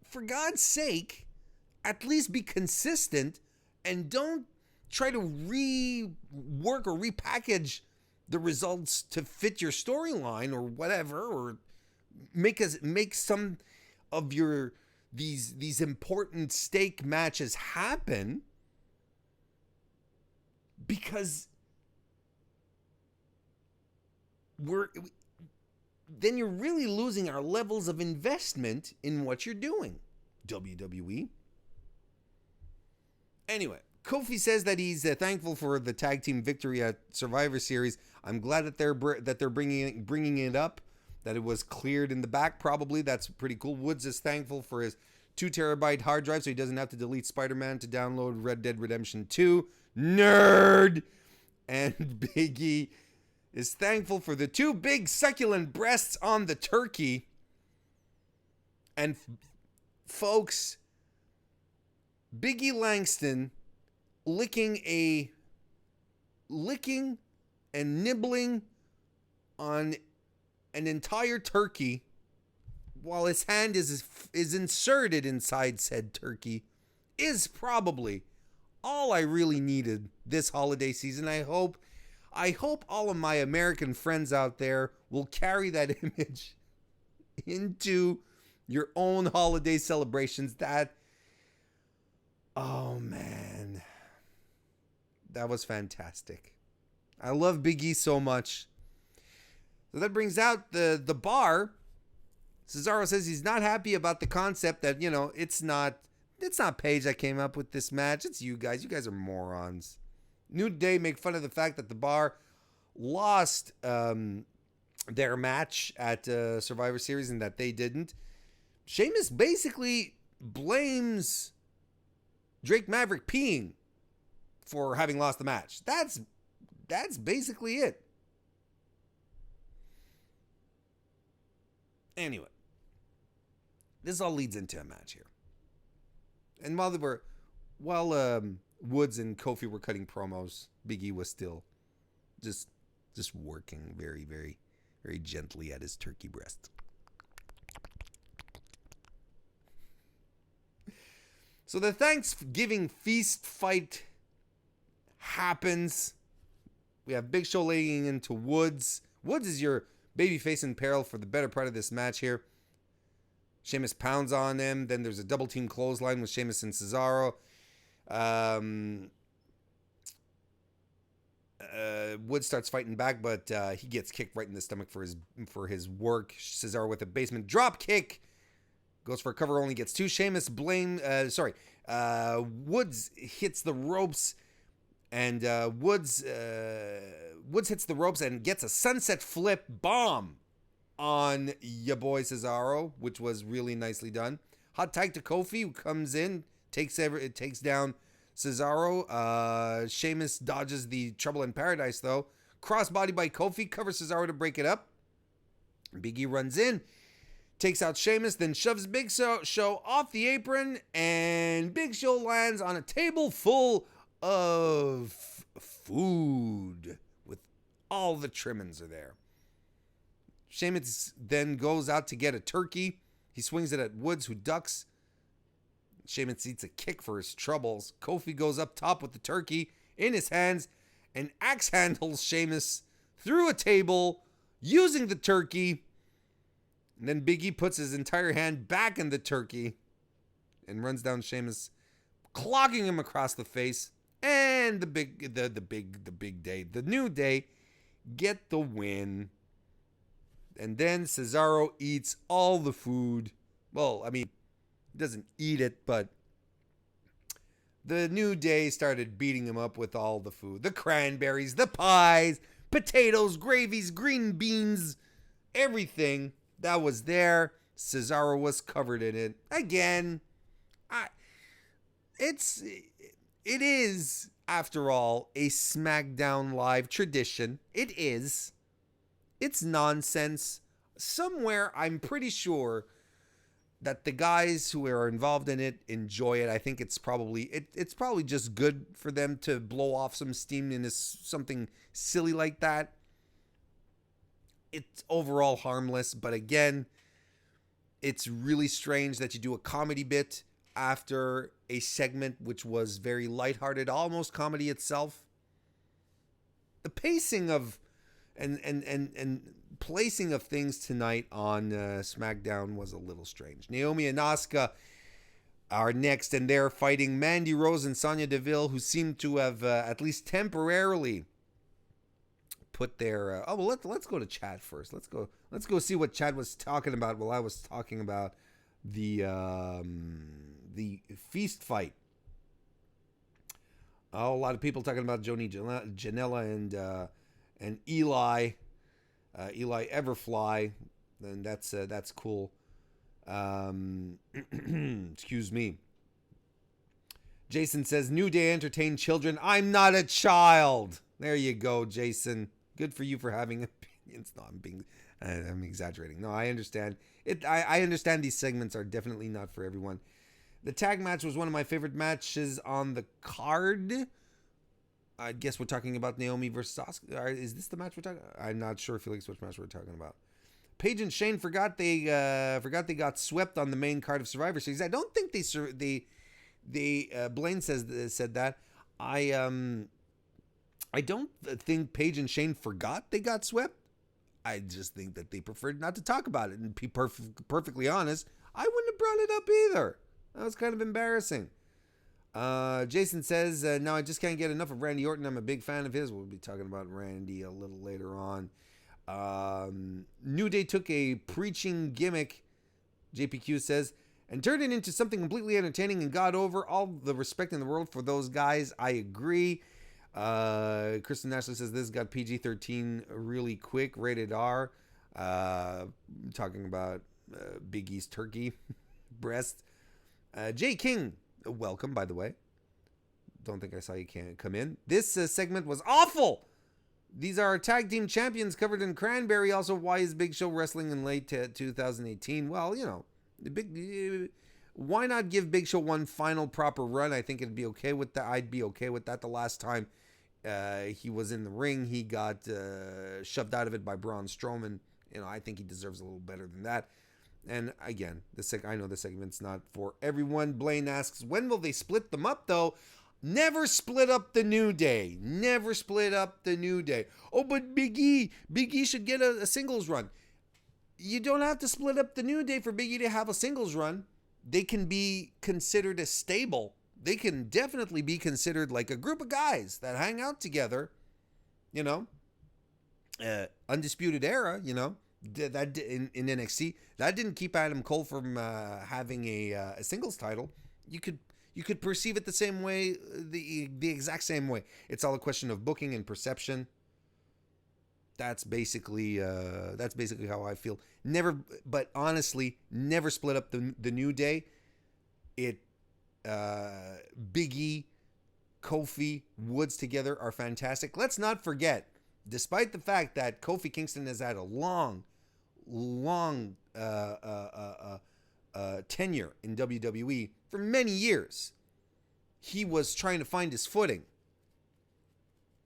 for God's sake, at least be consistent and don't try to rework or repackage the results to fit your storyline or whatever, or make some of your these important stake matches happen, because then you're really losing our levels of investment in what you're doing, WWE. Anyway, Kofi says that he's thankful for the tag team victory at Survivor Series. I'm glad that they're bringing it up, that it was cleared in the back. Probably that's pretty cool. Woods is thankful for his 2 terabyte hard drive, so he doesn't have to delete Spider-Man to download Red Dead Redemption 2. Nerd. And Big E is thankful for the 2 big succulent breasts on the turkey. And folks, Big E Langston licking and nibbling on an entire turkey while his hand is inserted inside said turkey is probably all I really needed this holiday season. I hope all of my American friends out there will carry that image into your own holiday celebrations. Oh man, that was fantastic. I love Big E so much. So that brings out the bar. Cesaro says he's not happy about the concept that, you know, it's not Paige that came up with this match. It's you guys. You guys are morons. New Day make fun of the fact that the bar lost their match at Survivor Series and that they didn't. Sheamus basically blames Drake Maverick peeing for having lost the match. That's basically it. Anyway, this all leads into a match here. And while Woods and Kofi were cutting promos, Big E was still just working very, very, very gently at his turkey breast. So the Thanksgiving feast fight happens. We have Big Show laying into Woods. Woods is your babyface in peril for the better part of this match here. Sheamus pounds on him. Then there's a double team clothesline with Sheamus and Cesaro. Woods starts fighting back, but he gets kicked right in the stomach for his work. Cesaro with a basement drop kick. Goes for a cover, only gets 2. Sheamus Woods hits the ropes, and Woods hits the ropes and gets a sunset flip bomb on ya boy Cesaro, which was really nicely done. Hot tag to Kofi, who comes in, takes down Cesaro. Sheamus dodges the Trouble in Paradise, though. Crossbody by Kofi, covers Cesaro to break it up. Big E runs in, takes out Sheamus, then shoves Big Show off the apron, and Big Show lands on a table full of food with all the trimmings are there. Sheamus then goes out to get a turkey. He swings it at Woods, who ducks. Sheamus eats a kick for his troubles. Kofi goes up top with the turkey in his hands and axe handles Sheamus through a table using the turkey. And then Big E puts his entire hand back in the turkey and runs down Sheamus, clogging him across the face. And the New Day get the win. And then Cesaro eats all the food. Well, I mean, he doesn't eat it, but the New Day started beating him up with all the food. The cranberries, the pies, potatoes, gravies, green beans, everything that was there. Cesaro was covered in it. Again, it is, after all, a SmackDown Live tradition. It is. It's nonsense. Somewhere, I'm pretty sure that the guys who are involved in it enjoy it. I think it's probably just good for them to blow off some steam in something silly like that. It's overall harmless, but again, it's really strange that you do a comedy bit after a segment which was very lighthearted, almost comedy itself. The pacing of and placing of things tonight on SmackDown was a little strange. Naomi and Asuka are next, and they're fighting Mandy Rose and Sonya Deville, who seem to have at least temporarily put their. Let's go to Chad first. Let's go see what Chad was talking about while I was talking about the feast fight. A lot of people talking about Johnny Janela and Eli Everfly, and that's cool. Excuse me. Jason says, New Day entertain children. I'm not a child. There you go, Jason. Good for you for having opinions. No, I'm exaggerating. No, I understand. I understand these segments are definitely not for everyone. The tag match was one of my favorite matches on the card. I guess we're talking about Naomi versus Asuka. Is this the match we're talking about? I'm not sure, Felix, which match we're talking about. Paige and Shane forgot they got swept on the main card of Survivor Series. I don't think Blaine said that. I don't think Paige and Shane forgot they got swept. I just think that they preferred not to talk about it. And to be perfectly honest, I wouldn't have brought it up either. That was kind of embarrassing. Jason says, no, I just can't get enough of Randy Orton. I'm a big fan of his. We'll be talking about Randy a little later on. New Day took a preaching gimmick, JPQ says, and turned it into something completely entertaining and got over. All the respect in the world for those guys. I agree. Kristen Ashley says this got PG-13 really quick, rated R. Talking about Big E's turkey breast. Jay King, welcome, by the way. Don't think I saw you come in. This segment was awful. These are our tag team champions covered in cranberry. Also, why is Big Show wrestling in late 2018? Well, you know, why not give Big Show one final proper run? I think it'd be okay with that. I'd be okay with that. The last time he was in the ring, he got shoved out of it by Braun Strowman. You know, I think he deserves a little better than that. And again, I know the segment's not for everyone. Blaine asks, when will they split them up, though? Never split up the New Day. Never split up the New Day. Oh, but Big E should get a singles run. You don't have to split up the New Day for Big E to have a singles run. They can be considered a stable. They can definitely be considered like a group of guys that hang out together. You know, Undisputed Era, you know, that in NXT, that didn't keep Adam Cole from having a singles title. You could perceive it the same way, the exact same way. It's all a question of booking and perception. That's basically how I feel. But honestly, never split up the New Day. Big E, Kofi, Woods together are fantastic. Let's not forget, despite the fact that Kofi Kingston has had a long tenure in WWE for many years, he was trying to find his footing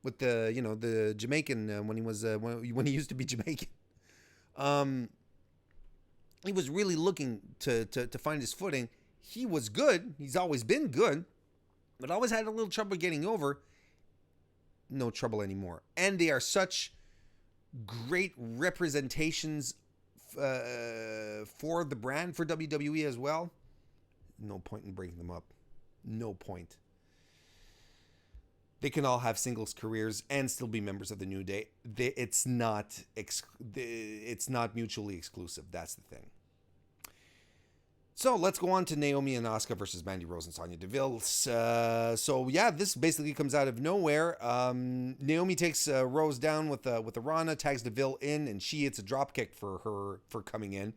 with the Jamaican when he used to be Jamaican. He was really looking to find his footing. he was good. He's always been good, but always had a little trouble getting over. No trouble anymore. And they are such great representations for the brand, for WWE as well. No point in breaking them up. No point. They can all have singles careers and still be members of the New Day. It's not mutually exclusive. That's the thing. So let's go on to Naomi and Asuka versus Mandy Rose and Sonya Deville. So yeah, this basically comes out of nowhere. Naomi takes Rose down with a Rana, tags Deville in, and she hits a dropkick for coming in.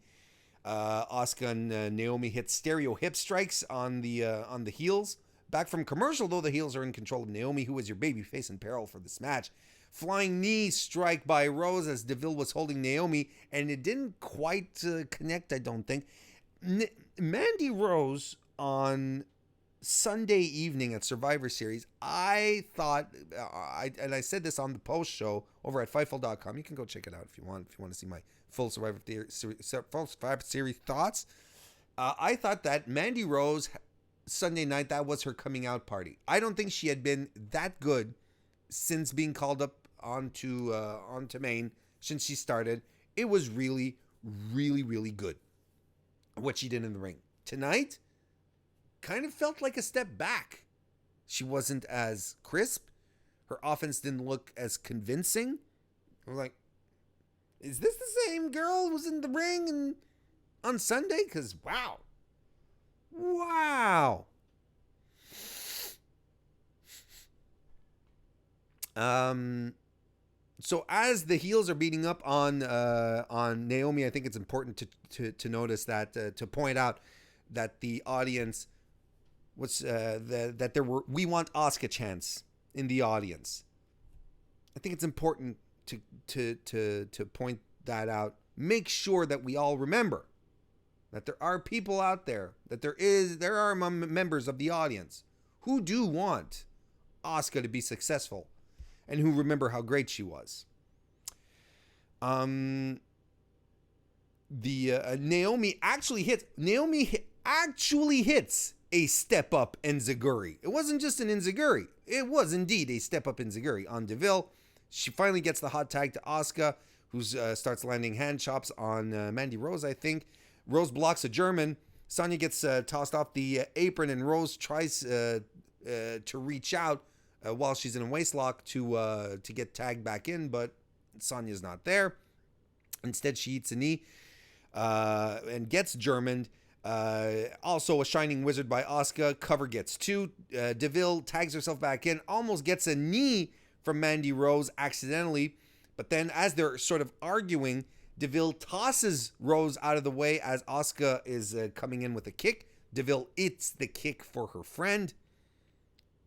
Asuka and Naomi hit stereo hip strikes on the heels. Back from commercial, though, the heels are in control of Naomi, who is your babyface in peril for this match. Flying knee strike by Rose as Deville was holding Naomi, and it didn't quite connect, I don't think. Mandy Rose on Sunday evening at Survivor Series, I thought, and I said this on the post show over at Fightful.com. You can go check it out if you want to see my full Survivor Series thoughts. I thought that Mandy Rose Sunday night, that was her coming out party. I don't think she had been that good since being called up onto main since she started. It was really, really, really good what she did in the ring. Tonight, kind of felt like a step back. She wasn't as crisp. Her offense didn't look as convincing. I was like, is this the same girl who was in the ring and on Sunday? Because, wow. So as the heels are beating up on Naomi, I think it's important to notice that to point out that the audience was that there were "We Want Asuka" chants in the audience. I think it's important to point that out. Make sure that we all remember that there are people out there, that there are members of the audience who do want Asuka to be successful and who remember how great she was. Naomi actually hits a step up enziguri. It wasn't just an enziguri. It was indeed a step up enziguri on Deville. She finally gets the hot tag to Asuka, who starts landing hand chops on Mandy Rose, I think. Rose blocks a German. Sonya gets tossed off the apron, and Rose tries to reach out while she's in a waistlock to get tagged back in, but Sonya's not there. Instead, she eats a knee and gets Germaned. Also, a Shining Wizard by Asuka. Cover gets two. Deville tags herself back in, almost gets a knee from Mandy Rose accidentally, but then as they're sort of arguing, Deville tosses Rose out of the way as Asuka is coming in with a kick. Deville eats the kick for her friend.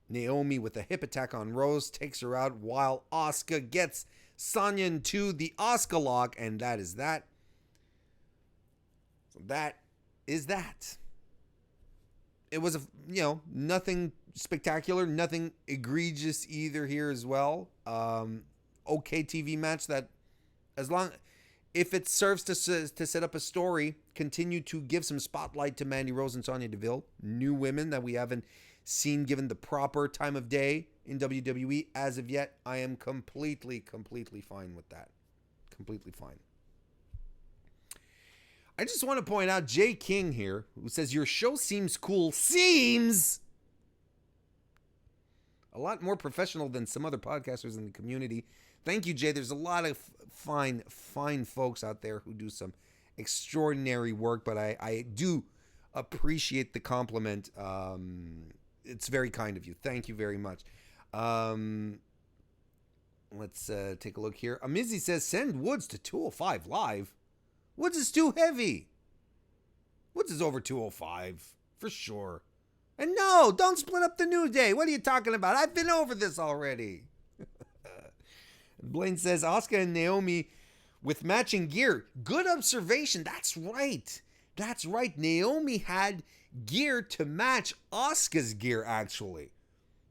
Naomi with a hip attack on Rose takes her out while Asuka gets Sonya into the Asuka lock, and that is that. So that is that. It was nothing spectacular, nothing egregious either here as well. Okay TV match that if it serves to set up a story, continue to give some spotlight to Mandy Rose and Sonya Deville, new women that we haven't seen given the proper time of day in WWE as of yet. I am completely fine with that. Completely fine. I just want to point out Jay King here, who says, your show seems cool. Seems a lot more professional than some other podcasters in the community. Thank you, Jay. There's a lot of fine folks out there who do some extraordinary work, but I do appreciate the compliment. It's very kind of you. Thank you very much. Let's take a look here. Amizzi says, send Woods to 205 Live. Woods is too heavy. Woods is over 205, for sure. And no, don't split up the New Day. What are you talking about? I've been over this already. Blaine says, Asuka and Naomi with matching gear. Good observation. That's right. That's right. Naomi had gear to match Asuka's gear, actually.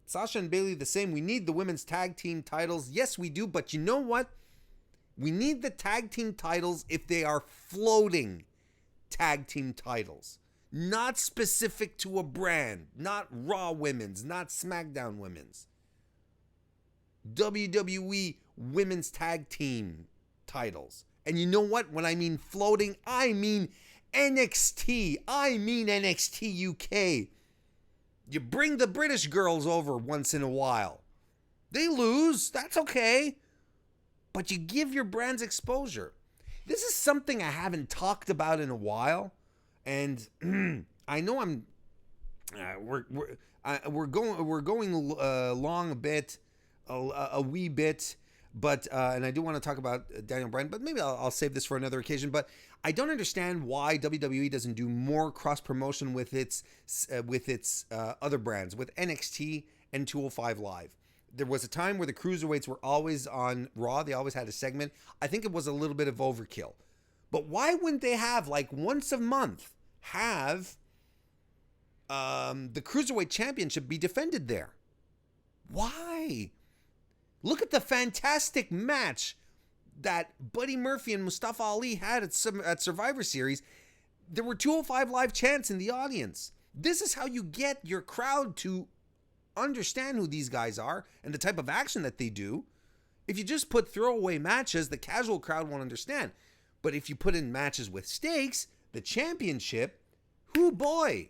Sasha and Bayley the same. We need the women's tag team titles. Yes, we do. But you know what? We need the tag team titles if they are floating tag team titles. not specific to a brand, not Raw Women's, not SmackDown Women's. WWE Women's Tag Team titles. And you know what? When I mean floating, I mean NXT. I mean NXT UK. You bring the British girls over once in a while. They lose. That's okay. But you give your brands exposure. This is something I haven't talked about in a while. And I know we're going long a bit, a wee bit. But and I do want to talk about Daniel Bryan, but maybe I'll save this for another occasion. But I don't understand why WWE doesn't do more cross promotion with its other brands, with NXT and 205 Live. There was a time where the cruiserweights were always on Raw; they always had a segment. I think it was a little bit of overkill. But why wouldn't they have, like, once a month have the Cruiserweight Championship be defended there? Why? Look at the fantastic match that Buddy Murphy and Mustafa Ali had at Survivor Series. There were 205 Live chants in the audience. This is how you get your crowd to understand who these guys are and the type of action that they do. If you just put throwaway matches, the casual crowd won't understand. But if you put in matches with stakes, the championship, whoo boy,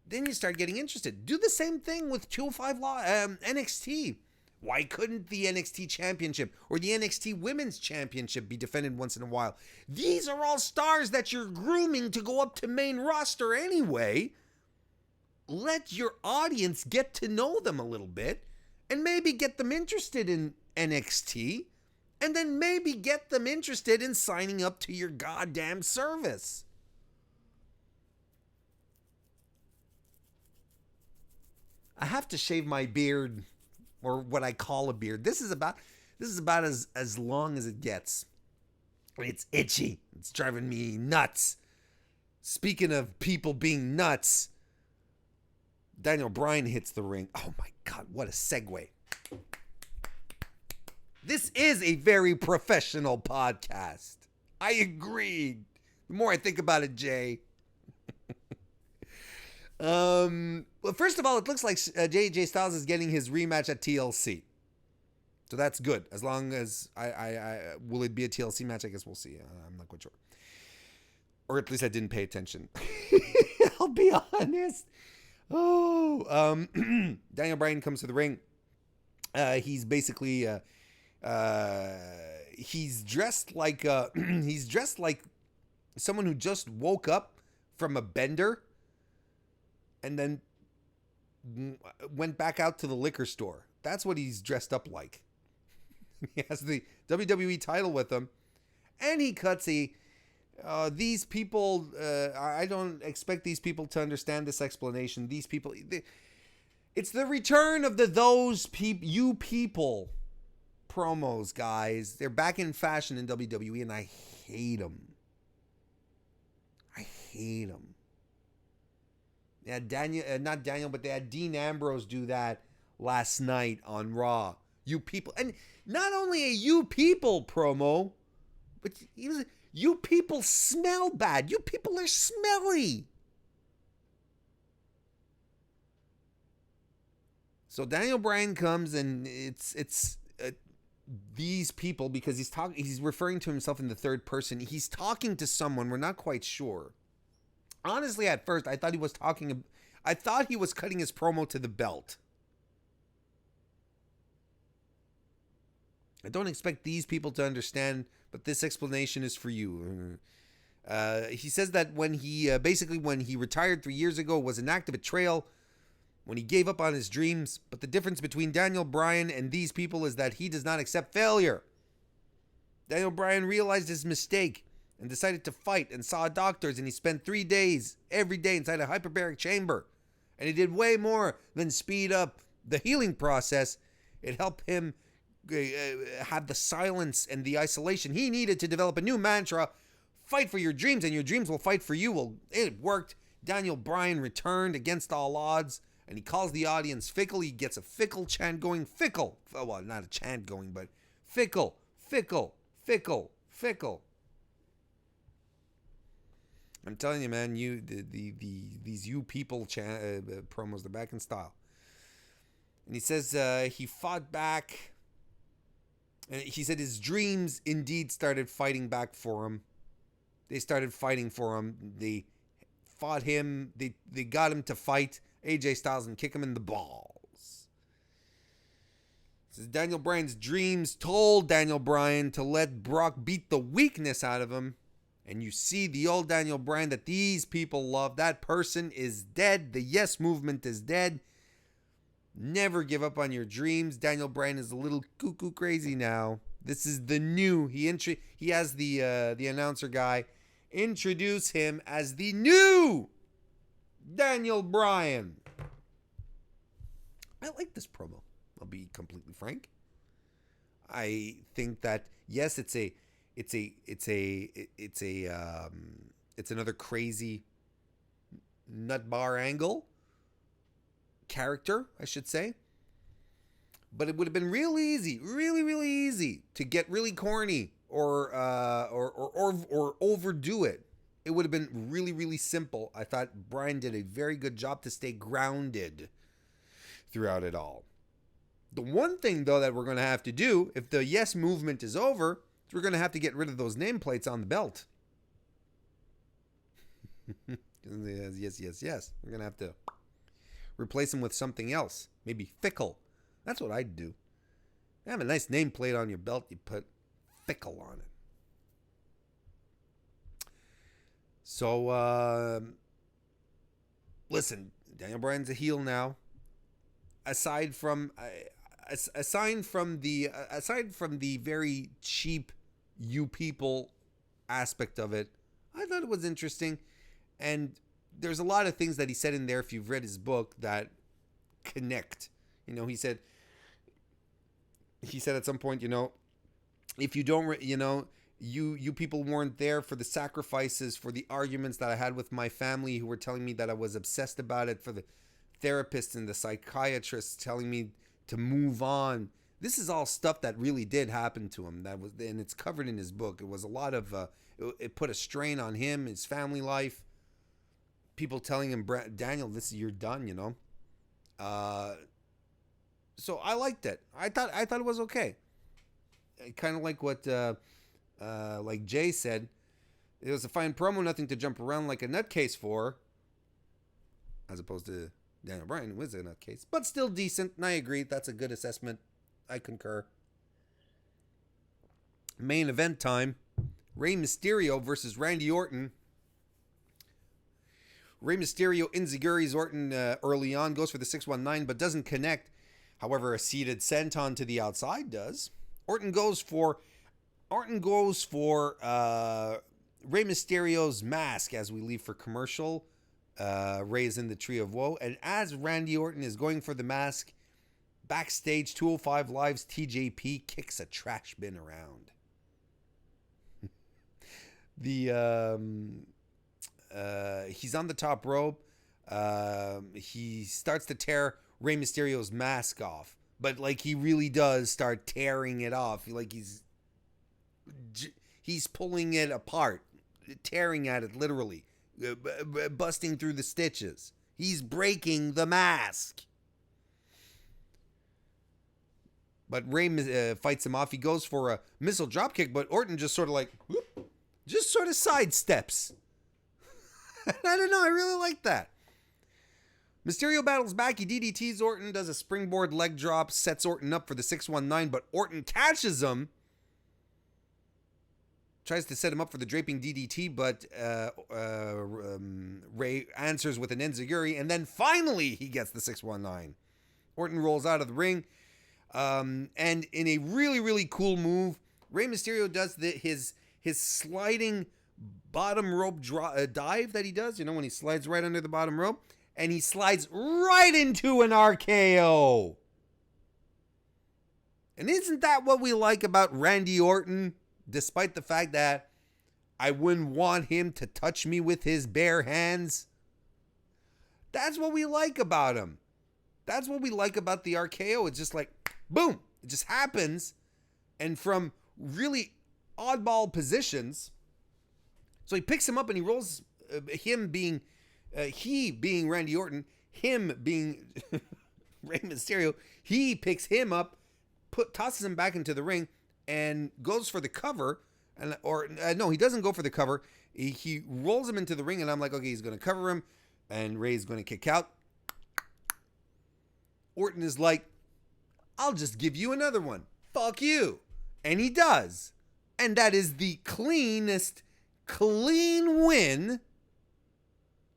then you start getting interested. Do the same thing with 205 NXT. Why couldn't the NXT Championship or the NXT Women's Championship be defended once in a while? These are all stars that you're grooming to go up to main roster anyway. Let your audience get to know them a little bit and maybe get them interested in NXT and then maybe get them interested in signing up to your goddamn service. I have to shave my beard, or what I call a beard. This is about as long as it gets. It's itchy. It's driving me nuts. Speaking of people being nuts, Daniel Bryan hits the ring. Oh my God, what a segue. This is a very professional podcast. I agree. The more I think about it, Jay. Well, first of all, it looks like AJ Styles is getting his rematch at TLC. So that's good. As long as will it be a TLC match? I guess we'll see. I'm not quite sure. Or at least I didn't pay attention. I'll be honest. Daniel Bryan comes to the ring. He's basically he's dressed like someone who just woke up from a bender and then went back out to the liquor store. That's what he's dressed up like. He has the WWE title with him, and he cuts these people. I don't expect these people to understand this explanation. These people, it's the return of you people promos, guys. They're back in fashion in WWE, and I hate them. Yeah, not Daniel, but they had Dean Ambrose do that last night on Raw. You people, and not only a you people promo, but you people smell bad. You people are smelly. So Daniel Bryan comes, and it's these people, because he's referring to himself in the third person. He's talking to someone. We're not quite sure. Honestly, at first, I thought he was cutting his promo to the belt. I don't expect these people to understand, but this explanation is for you. He says that when he retired 3 years ago, it was an act of betrayal, when he gave up on his dreams. But the difference between Daniel Bryan and these people is that he does not accept failure. Daniel Bryan realized his mistake and decided to fight, and saw doctors, and he spent 3 days every day inside a hyperbaric chamber. And he did way more than speed up the healing process. It helped him have the silence and the isolation he needed to develop a new mantra: fight for your dreams, and your dreams will fight for you. Well, it worked. Daniel Bryan returned against all odds, and he calls the audience fickle. He gets a fickle chant going. Fickle. Well, not a chant going, but fickle, fickle, fickle, fickle. I'm telling you, man, these you people promos, they're back in style. And he says he fought back. And he said his dreams indeed started fighting back for him. They started fighting for him. They fought him. They got him to fight AJ Styles and kick him in the balls. Says Daniel Bryan's dreams told Daniel Bryan to let Brock beat the weakness out of him. And you see the old Daniel Bryan that these people love. That person is dead. The Yes Movement is dead. Never give up on your dreams. Daniel Bryan is a little cuckoo crazy now. This is the new. He has the announcer guy introduce him as the new Daniel Bryan. I like this promo. I'll be completely frank. I think that yes, it's another crazy nut bar angle character, I should say. But it would have been real easy, really easy to get really corny or overdo it. It would have been really simple. I thought Bryan did a very good job to stay grounded throughout it all. The one thing, though, that we're going to have to do, if the Yes Movement is over, is we're going to have to get rid of those nameplates on the belt. Yes. We're going to have to replace them with something else. Maybe Fickle. That's what I'd do. You have a nice nameplate on your belt, you put Fickle on it. So, listen, Daniel Bryan's a heel now. Aside from the very cheap you people aspect of it, I thought it was interesting. And there's a lot of things that he said in there, if you've read his book, that connect. You know, he said at some point, you know, if you don't, you people weren't there for the sacrifices, for the arguments that I had with my family who were telling me that I was obsessed about it, for the therapists and the psychiatrists telling me to move on. This is all stuff that really did happen to him. And it's covered in his book. It was a lot of, it put a strain on him, his family life. People telling him, Daniel, you're done, you know. So I liked it. I thought it was okay. Kind of like what like Jay said. It was a fine promo, nothing to jump around like a nutcase for. As opposed to Daniel Bryan, who is a nutcase. But still decent, and I agree. That's a good assessment. I concur. Main event time. Rey Mysterio versus Randy Orton. Rey Mysterio enziguris Orton early on, goes for the 619, but doesn't connect. However, a seated senton to the outside does. Orton goes for Rey Mysterio's mask as we leave for commercial. Rey is in the Tree of Woe. And as Randy Orton is going for the mask, backstage 205 Live's TJP kicks a trash bin around. He's on the top rope. He starts to tear Rey Mysterio's mask off, but like he really does start tearing it off. Like he's pulling it apart, tearing at it literally, busting through the stitches. He's breaking the mask. But Rey fights him off. He goes for a missile dropkick, but Orton just sort of sidesteps. I don't know. I really like that. Mysterio battles back. He DDTs Orton, does a springboard leg drop, sets Orton up for the 619, but Orton catches him. Tries to set him up for the draping DDT, but Rey answers with an enziguri, and then finally he gets the 619. Orton rolls out of the ring, and in a really cool move, Rey Mysterio does his sliding bottom rope dive that he does, you know, when he slides right under the bottom rope, and he slides right into an RKO. And isn't that what we like about Randy Orton? Despite the fact that I wouldn't want him to touch me with his bare hands. That's what we like about him. That's what we like about the RKO. It's just like, boom, it just happens. And from really oddball positions. So he picks him up and he rolls him being, he being Randy Orton, him being Rey Mysterio, he picks him up, tosses him back into the ring, and goes for the cover. No, he doesn't go for the cover. He rolls him into the ring, and I'm like, okay, he's going to cover him, and Ray's going to kick out. Orton is like, I'll just give you another one. Fuck you. And he does. And that is the cleanest, clean win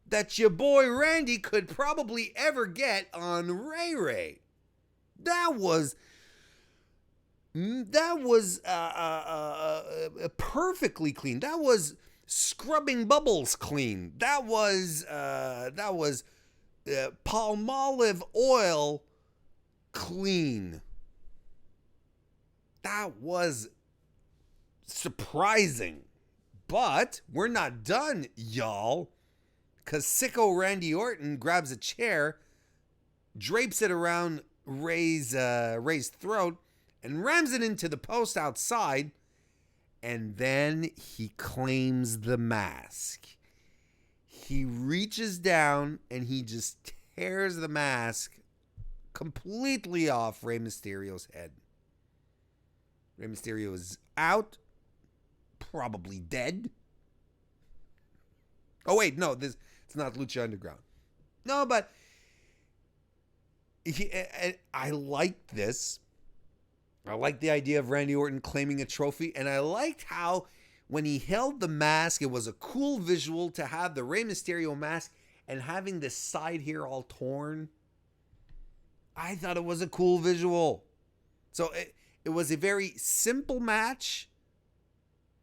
that your boy Randy could probably ever get on Ray. That was perfectly clean. That was scrubbing bubbles clean. That was Palmolive oil clean. That was surprising. But we're not done, y'all. Because sicko Randy Orton grabs a chair, drapes it around Ray's throat, and rams it into the post outside. And then he claims the mask. He reaches down and he just tears the mask completely off Rey Mysterio's head. Rey Mysterio is out, probably dead. Oh wait, no, it's not Lucha Underground. No, but I liked this. I liked the idea of Randy Orton claiming a trophy, and I liked how when he held the mask, it was a cool visual to have the Rey Mysterio mask and having this side here all torn. I thought it was a cool visual. So it was a very simple match.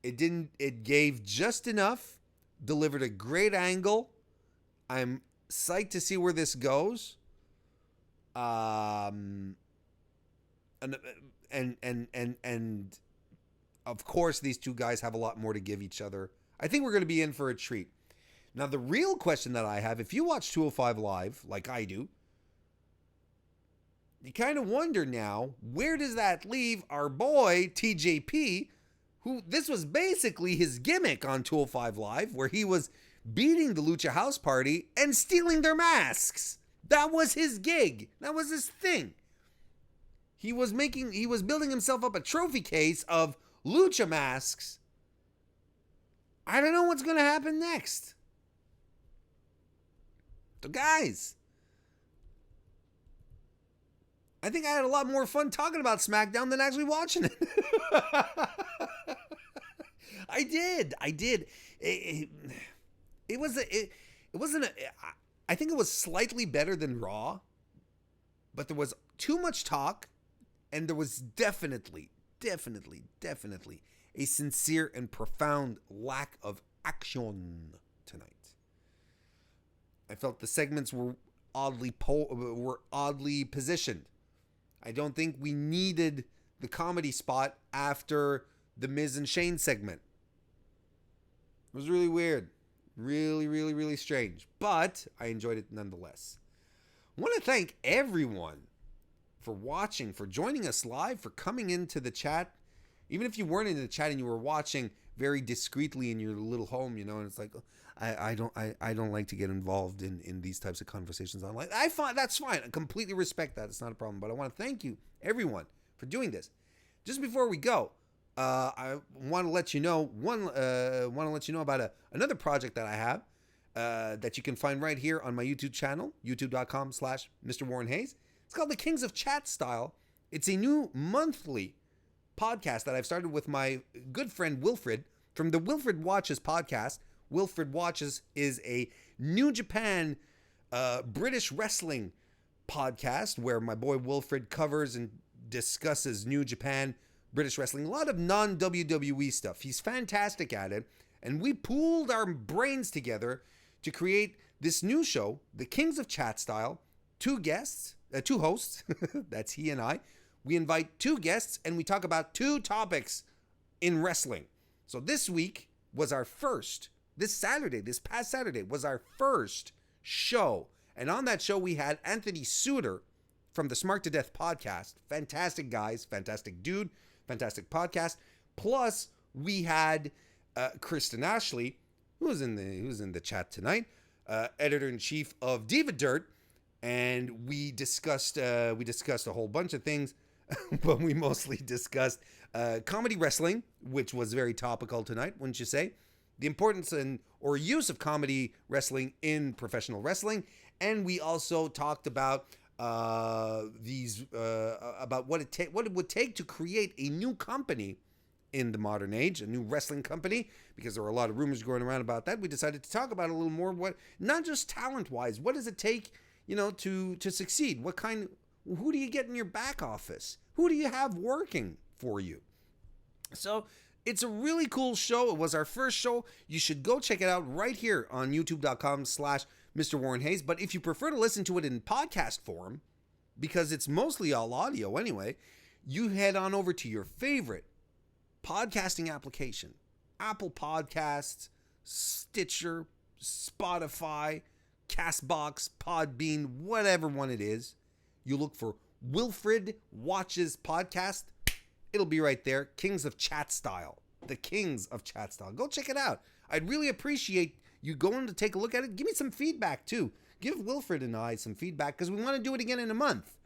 It gave just enough, delivered a great angle. I'm psyched to see where this goes. And of course, these two guys have a lot more to give each other. I think we're going to be in for a treat. Now, the real question that I have, if you watch 205 Live, like I do, you kind of wonder now, where does that leave our boy, TJP, who this was basically his gimmick on 205 Live, where he was beating the Lucha House Party and stealing their masks. That was his gig. That was his thing. He was building himself up a trophy case of Lucha masks. I don't know what's going to happen next. So guys, I think I had a lot more fun talking about SmackDown than actually watching it. I did. I think it was slightly better than Raw, but there was too much talk, and there was definitely a sincere and profound lack of action tonight. I felt the segments were oddly positioned. I don't think we needed the comedy spot after the Miz and Shane segment. It was really weird. Really strange. But I enjoyed it nonetheless. I want to thank everyone for watching, for joining us live, for coming into the chat. Even if you weren't in the chat and you were watching very discreetly in your little home, and it's like, I don't like to get involved in these types of conversations online. That's fine. I completely respect that. It's not a problem. But I want to thank you, everyone, for doing this. Just before we go, I want to let you know about another project that I have that you can find right here on my YouTube channel, youtube.com/Mr. Warren Hayes. It's called The Kings of Chat Style. It's a new monthly podcast that I've started with my good friend Wilfred from the Wilfred Watches podcast. Wilfred Watches is a New Japan British wrestling podcast where my boy Wilfred covers and discusses New Japan British wrestling, a lot of non-WWE stuff. He's fantastic at it, and we pooled our brains together to create this new show, The Kings of Chat Style. Two hosts, that's he and I. We invite two guests, and we talk about two topics in wrestling. So this week was our first, this past Saturday was our first show. And on that show, we had Anthony Suter from the Smart to Death podcast. Fantastic guys, fantastic dude, fantastic podcast. Plus, we had Kristen Ashley who's in the chat tonight, editor-in-chief of Diva Dirt, and we discussed a whole bunch of things, but we mostly discussed comedy wrestling, which was very topical tonight, wouldn't you say? The importance or use of comedy wrestling in professional wrestling, and we also talked about about what it would take to create a new company in the modern age, a new wrestling company, because there were a lot of rumors going around about that. We decided to talk about it a little more. What, not just talent-wise, what does it take, to succeed? Who do you get in your back office? Who do you have working for you? So it's a really cool show. It was our first show. You should go check it out right here on youtube.com/Mr. Warren Hayes. But if you prefer to listen to it in podcast form, because it's mostly all audio anyway, you head on over to your favorite podcasting application. Apple Podcasts, Stitcher, Spotify, Castbox, Podbean, whatever one it is. You look for Wilfred Watches Podcast. It'll be right there. Kings of Chat Style. The Kings of Chat Style. Go check it out. I'd really appreciate you going to take a look at it. Give me some feedback too. Give Wilfred and I some feedback because we want to do it again in a month.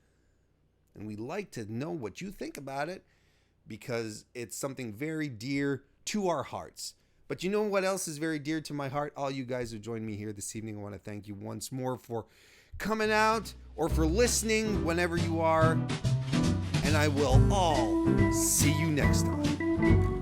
And we'd like to know what you think about it because it's something very dear to our hearts. But you know what else is very dear to my heart? All you guys who joined me here this evening, I want to thank you once more for coming out or for listening whenever you are. And I will all see you next time.